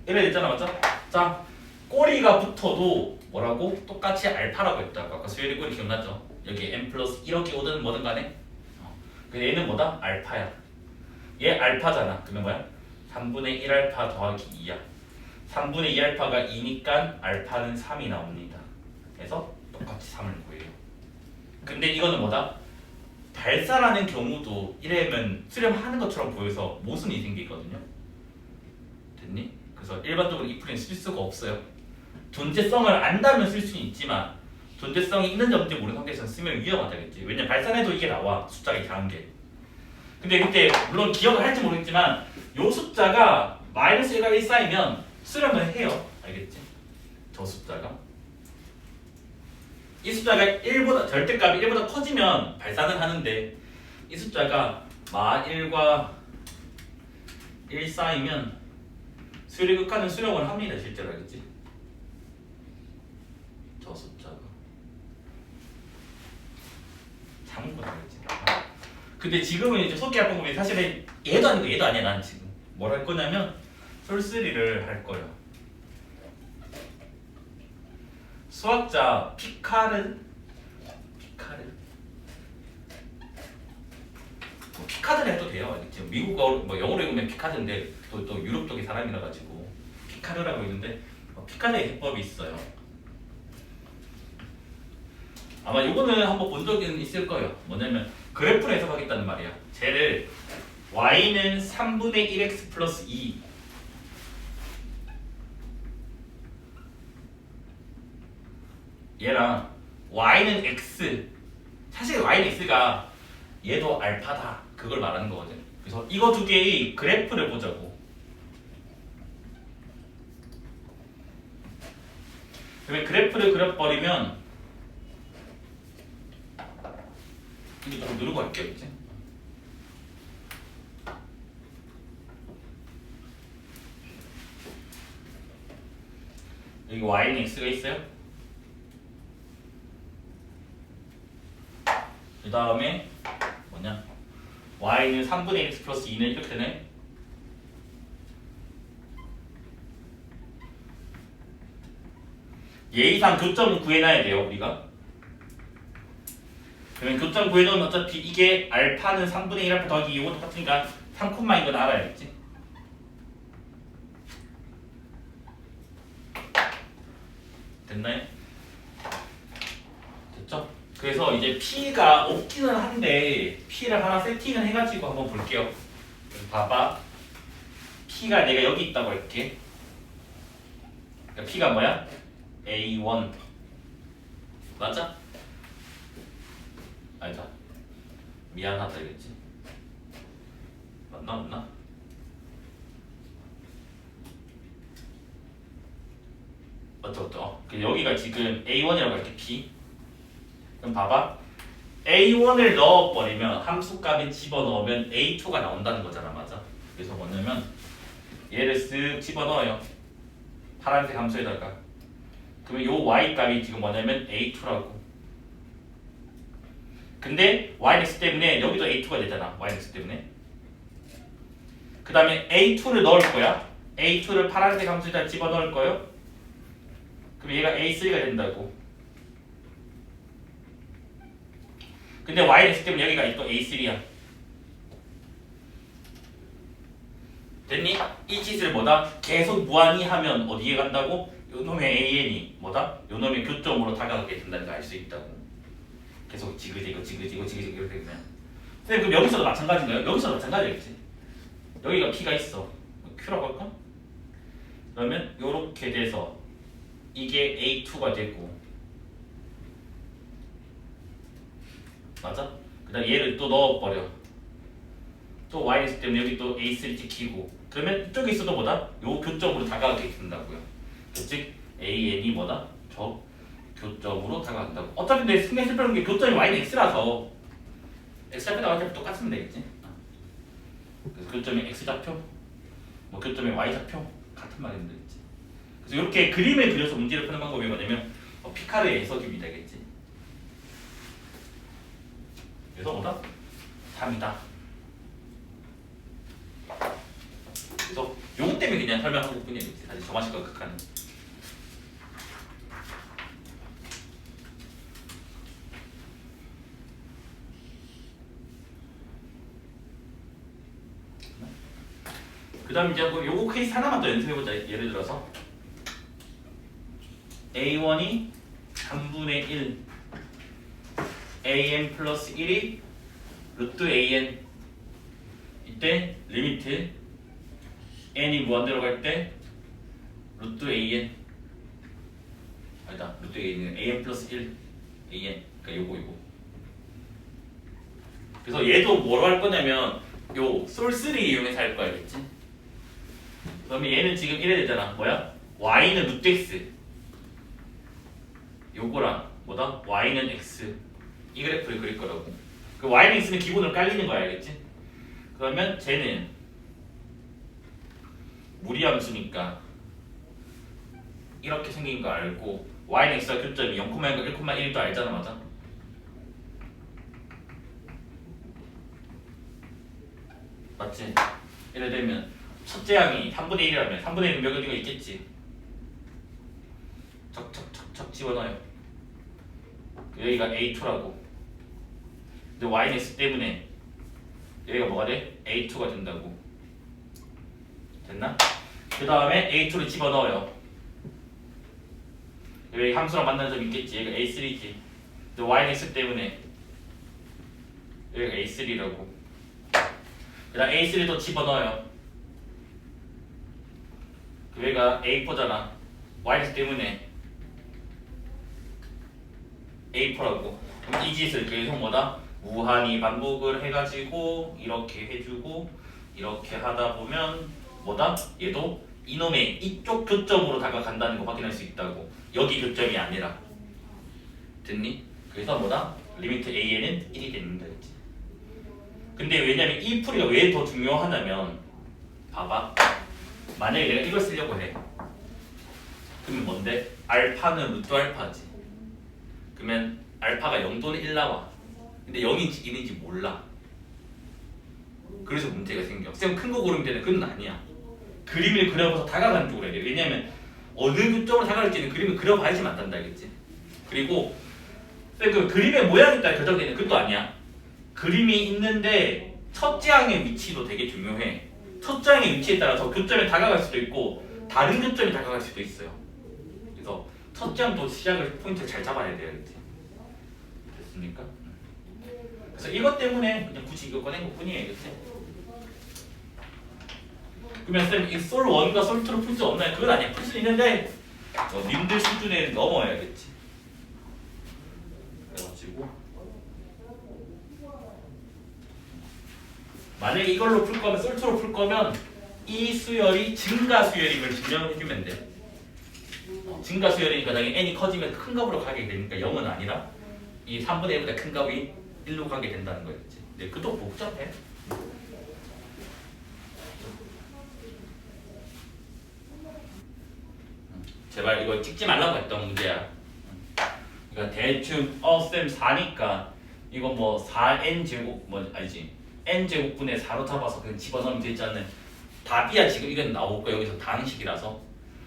이래 됐잖아 맞죠? 자 꼬리가 붙어도 뭐라고? 똑같이 알파라고 했다고 아까 수열이 꼬리 기억나죠? 여기 n 플러스 1억이 오든 뭐든 간에 근데 얘는 뭐다? 알파야. 얘 알파잖아. 그러면 뭐야? 3분의 1알파 더하기 2야. 3분의 2알파가 2니까 알파는 3이 나옵니다. 그래서 똑같이 3을 구해요. 근데 이거는 뭐다? 발산하는 경우도 이래면 수렴하는 것처럼 보여서 모순이 생기거든요. 됐니? 그래서 일반적으로 이 풀이는 쓸 수가 없어요. 존재성을 안다면 쓸 수는 있지만 존재성이 있는지 없는지 모르는 상태에서는 쓰면 위험하다겠지. 왜냐면 발산해도 이게 나와. 숫자가 이상한 게. 근데 그때 물론 기억을 할지 모르겠지만 요 숫자가 마이너스 1과 1 쌓이면 수렴을 해요. 알겠지? 저 숫자가 이 숫자가 1보다 절대값이 1보다 커지면 발산을 하는데 이 숫자가 마 1과 1 쌓이면 수열의 극한은 수렴을 합니다. 실제로 알겠지? 저 숫자가 참고로 알겠지? 근데 지금은 이제 소개할 방법이 사실은 얘도 아니고 얘도 아니야. 난 지금 뭘 할 거냐면 솔쓰리를 할 거예요. 수학자 피카르 뭐 피카르를 해도 돼요. 알겠지? 미국어 뭐 영어로 읽으면 피카르인데 또 유럽 쪽의 사람이라 가지고 피카르라고 있는데 피카르의 해법이 있어요. 아마 이거는 한번 본 적은 있을 거예요. 뭐냐면 그래프를 해석하겠다는 말이야. 쟤를 y는 3분의 1x 플러스 2 얘랑 y는 x 사실 y는 x가 얘도 알파다 그걸 말하는 거거든. 그래서 이거 두 개의 그래프를 보자고. 그러면 그래프를 그려버리면 이거 조금 누르고 할게요. 이제 여기 y는 x가 있어요. 그 다음에 뭐냐 y는 3분의 x 플러스 2는 이렇게 되네. 얘 이상 교점을 구해놔야 돼요 우리가. 그러면 교점 구해놓으면 어차피 이게 알파는 3분의 1알파 더하기 2고 똑같으니까 3콤마인 건 알아야겠지. 됐나요? 됐죠? 그래서 이제 P가 없기는 한데 P를 하나 세팅을 해가지고 한번 볼게요. 봐봐. P가 내가 여기 있다고 할게. 그러니까 P가 뭐야? A1 맞아? 아니다. 미안하다 이랬지. 맞나? 맞죠? 여기가 지금 A1이라고 할게. P. 그럼 봐봐. A1을 넣어버리면 함수값에 집어넣으면 A2가 나온다는 거잖아. 맞아? 그래서 뭐냐면 얘를 쓱 집어넣어요. 파란색 함수에다가. 그러면 요 Y값이 지금 뭐냐면 A2라고. 근데 Yx 때문에 여기도 A2가 되잖아. Yx 때문에. 그 다음에 A2를 넣을 거야. A2를 파란색 함수에다 집어넣을 거예요. 그럼 얘가 A3가 된다고. 근데 Yx 때문에 여기가 또 A3야. 됐니? 이 짓을 뭐다? 계속 무한히 하면 어디에 간다고? 요놈의 AN이 뭐다? 요놈의 교점으로 다가가게 된다는 걸 알 수 있다고. 계속 지그지그 이렇게 되면. 선생님 그럼 여기서도 마찬가지인가요? 여기서도 마찬가지겠지. 여기가 P가 있어. Q라고 할까? 그러면 요렇게 돼서 이게 A2가 되고 맞아? 그다음 얘를 또 넣어버려. 또 yx 때문에 여기 또 a3 찍히고 그러면 이쪽에 있어도 뭐다? 요 교점으로 다가가게 된다고요. 즉 an이 뭐다? 저 교점으로 다가간다고. 어차피 내 승계 실패하는 게 교점이 y는 x라서 x 좌표 나갈 때 똑같으면 되겠지. 그래서 교점이 x 좌표, 뭐 교점이 y 좌표 같은 말이면 되겠지. 그래서 이렇게 그림을 그려서 문제를 푸는 방법이 뭐냐면 피카르의 해석입이 되겠지. 그래서 뭐다? 3이다. 그래서 요거 때문에 그냥 설명한 것 뿐이겠지. 사실 정화식과 극한은. 그 다음 이제 요거 케이스 하나만 더 연습해보자. 예를 들어서 A1이 3분의 1 AN 플러스 1이 루트 AN 이때 리미트 n이 무한대로 갈 때 루트 AN 아니다 루트 AN은 AN 플러스 1 AN 그러니까 요거 그래서 얘도 뭐로 할 거냐면 요 솔3 이용해서 할 거야 알겠지? 그러면 얘는 지금 이래 되잖아 뭐야? y는 루트 x 요거랑 뭐다? y는 x 이 그래프를 그릴 거라고. 그 y는 있으면 기본으로 깔리는 거야 알겠지? 그러면 쟤는 무리함수니까 이렇게 생긴 거 알고 y는 x와 교점이 0,1과 1,1도 알잖아 맞아? 맞지? 예를 들면 첫째 항이 3분의 1이라면 3분의 1은 몇 어디가 있겠지? 척척척척 집어넣어요. 여기가 A2라고. 근데 y는 x 때문에 여기가 뭐가 돼? A2가 된다고. 됐나? 그 다음에 A2를 집어넣어요. 여기 함수랑 만나는 점 있겠지. 여기가 A3지. 근데 y는 x 때문에 여기가 A3라고. 그 다음 A3를 또 집어넣어요. 여기가 A4잖아. y는 x 때문에 A4라고. 그럼 이 짓을 계속 뭐다? 무한히 반복을 해가지고 이렇게 해주고 이렇게 하다 보면 뭐다? 얘도 이놈의 이쪽 교점으로 다가간다는 거 확인할 수 있다고. 여기 교점이 아니라. 됐니? 그래서 뭐다? 리미트 AN은 1이 됩니다. 근데 왜냐면 이 풀이가 왜 더 중요하냐면 봐봐. 만약에 내가 이걸 쓰려고 해. 그러면 뭔데? 알파는 루트 알파지. 그러면 알파가 0 또는 1 나와. 근데 0인지 1인지 몰라. 그래서 문제가 생겨. 쌤 큰 거 고르면 되는 그건 아니야. 그림을 그려봐서 다가가는 쪽으로 해야 돼. 왜냐면 어느 교점으로 다가갈지는 그림을 그려봐야지 맞단다 알겠지? 그리고 쌤 그 그림의 모양에 따라 결정되는 그것도 아니야. 그림이 있는데 첫째 항의 위치도 되게 중요해. 첫째 항의 위치에 따라서 교점에 다가갈 수도 있고 다른 교점에 다가갈 수도 있어요. 그래서 첫째 항도 시작을 포인트를 잘 잡아야 돼요. 알겠지? 됐습니까? 그래서 이것 때문에 그냥 굳이 이거 꺼낸 것 뿐이에요. 그치? 그러면 쌤 이 솔 1과 솔 2를 풀 수 없나요? 그건 아니야. 풀 수 있는데 님들 수준에 넘어야겠지. 그래가지고 만약에 이걸로 풀 거면 솔 2로 풀 거면 이 수열이 증가 수열임을 증명해주면 돼. 증가 수열이니까 당연히 n이 커지면 큰 값으로 가게 되니까 0은 아니라 이 3분의 1보다 큰 값이 1로 가게 된다는 거였지. 근데 그것도 복잡해. 제발 이거 찍지 말라고 했던 문제야. 그러니까 대충 쌤 4니까 이거 뭐 4n 제곱 뭐 아니지 n 제곱분의 4로 잡아서 그냥 집어넣으면 되지 않는 답이야. 지금 이건 나올 거 여기서 다항식이라서.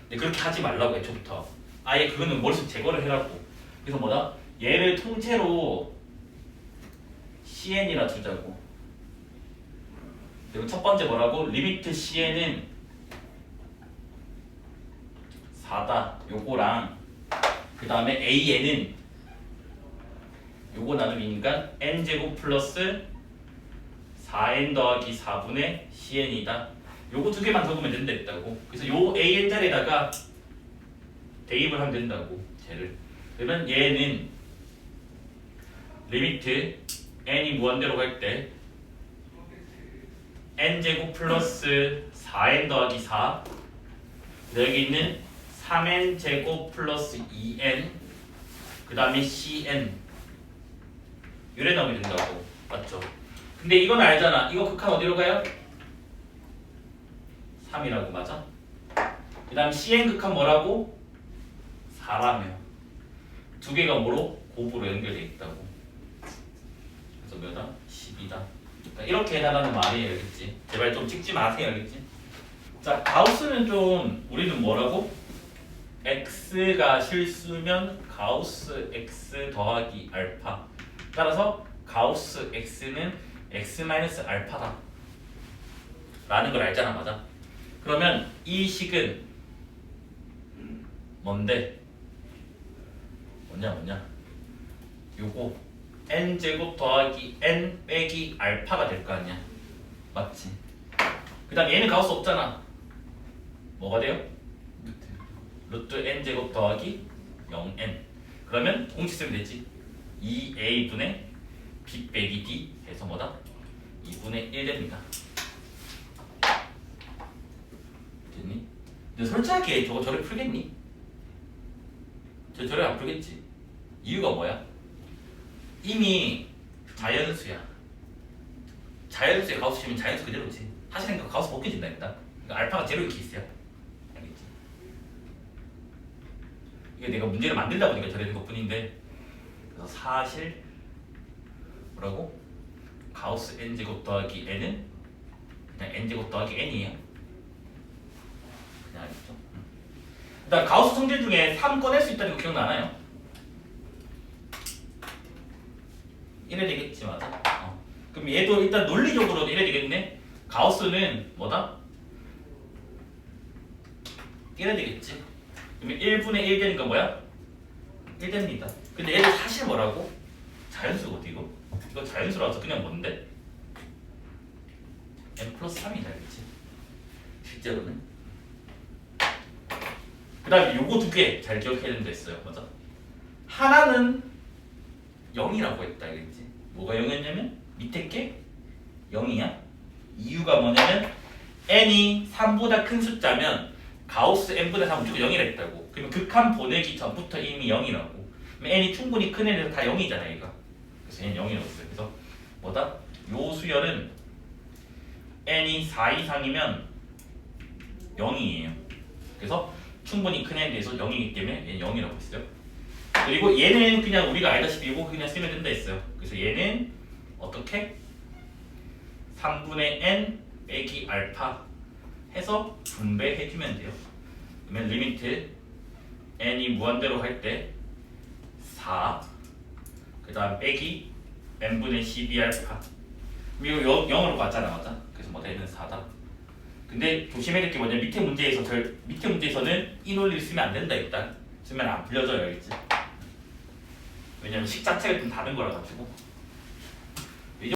근데 그렇게 하지 말라고 애초부터. 아예 그거는 머릿속 제거를 해라고. 그래서 뭐다? 얘를 통째로 cn이라 두자고. 그리고 첫 번째 뭐라고? 리미트 cn은 4다. 요거랑 그 다음에 an은 요거 나누기니까 n제곱 플러스 4n 더하기 4분의 cn이다. 요거 두 개만 적으면 된다 했다고. 그래서 요 an 자리에다가 대입을 하면 된다고. 쟤를. 그러면 얘는 리미트 n이 무한대로 갈 때 n제곱 플러스 4n 더하기 4 여기 있는 3n 제곱 플러스 2n 그 다음에 cn 이래 나오면 된다고 맞죠? 근데 이건 알잖아. 이거 극한 어디로 가요? 3이라고 맞아? 그 다음 cn 극한 뭐라고? 4라며 두 개가 뭐로? 곱으로 연결되어 있다고. 그래서 몇이다? 10이다. 그러니까 이렇게 해달라는 말이에요. 알겠지? 제발 좀 찍지 마세요. 알겠지? 자, 가우스는 좀 우리는 뭐라고? x가 실수면 가우스 x 더하기 알파. 따라서 가우스 x는 x 마이너스 알파다 라는 걸 알잖아. 맞아? 그러면 이 식은 뭔데? 뭐냐? 요거 n제곱 더하기 n 빼기 알파가 될 거 아니야. 맞지? 그 다음 얘는 가우스 없잖아. 뭐가 돼요? 루트 n제곱 더하기 0n. 그러면 공식 쓰면 되지. 2a분의 b 빼기 d 해서 뭐다? 2분의 1 됩니다. 됐니? 근데 솔직하게 저거 저래 풀겠니? 저래 안 풀겠지. 이유가 뭐야? 이미 자연수야. 자연수에 가우스 치면 자연수 그대로지. 하시니까 가우스 벗겨진다 일단. 그러니까 알파가 제로인 케이스야. 알겠지? 이게 내가 문제를 만들다 보니까 저래 된 것뿐인데. 그래서 사실 뭐라고? 가우스 n제곱 더하기 n은 그냥 n제곱 더하기 n이에요. 그냥 알겠죠? 일단 가우스 성질 중에 3 꺼낼 수 있다는 거 기억나나요? 이래 되겠지. 맞아? 그럼 얘도 일단 논리적으로도 이래 되겠네. 가우스는 뭐다? 이래 되겠지. 그러면 1분의 1 되니까 뭐야? 1 됩니다. 근데 얘도 사실 뭐라고? 자연수거든 이거. 이거 자연수라서 그냥 뭔데? n 플러스 3이다. 알겠지? 실제로는. 그 다음에 요거 두 개 잘 기억해야 되는 데 있어요. 맞아? 하나는 0이라고 했다. 알겠지? 뭐가 0이었냐면 밑에 게 0이야. 이유가 뭐냐면 n이 3보다 큰 숫자면 가우스 n보다 3은 무조건 0이라 했다고. 그러면 극한 보내기 전부터 이미 0이라고. 그럼 n이 충분히 큰 애는 다 0이잖아 얘가. 그래서 n이 0이라고 했어요. 그래서 뭐다? 요 수열은 n이 4 이상이면 0이에요. 그래서 충분히 큰 애에 대해서 0이기 때문에 얘는 0이라고 했어요. 그리고 얘는 그냥 우리가 알다시피 이거 그냥 쓰면 된다 했어요. 그래서 얘는 어떻게? 3분의 n 빼기 알파 해서 분배해주면 돼요. 그러면 리미트 n이 무한대로 할 때 4, 그 다음 빼기 n분의 12 알파. 이거 0으로 갔잖아. 맞아? 그래서 뭐 얘는 4다. 근데 조심해야 될 게 뭐냐, 밑에 문제에서는 이 논리를 쓰면 안 된다. 일단 쓰면 안 풀려져요. 알겠지? 왜냐면 식 자체가 좀 다른 거라 가지고.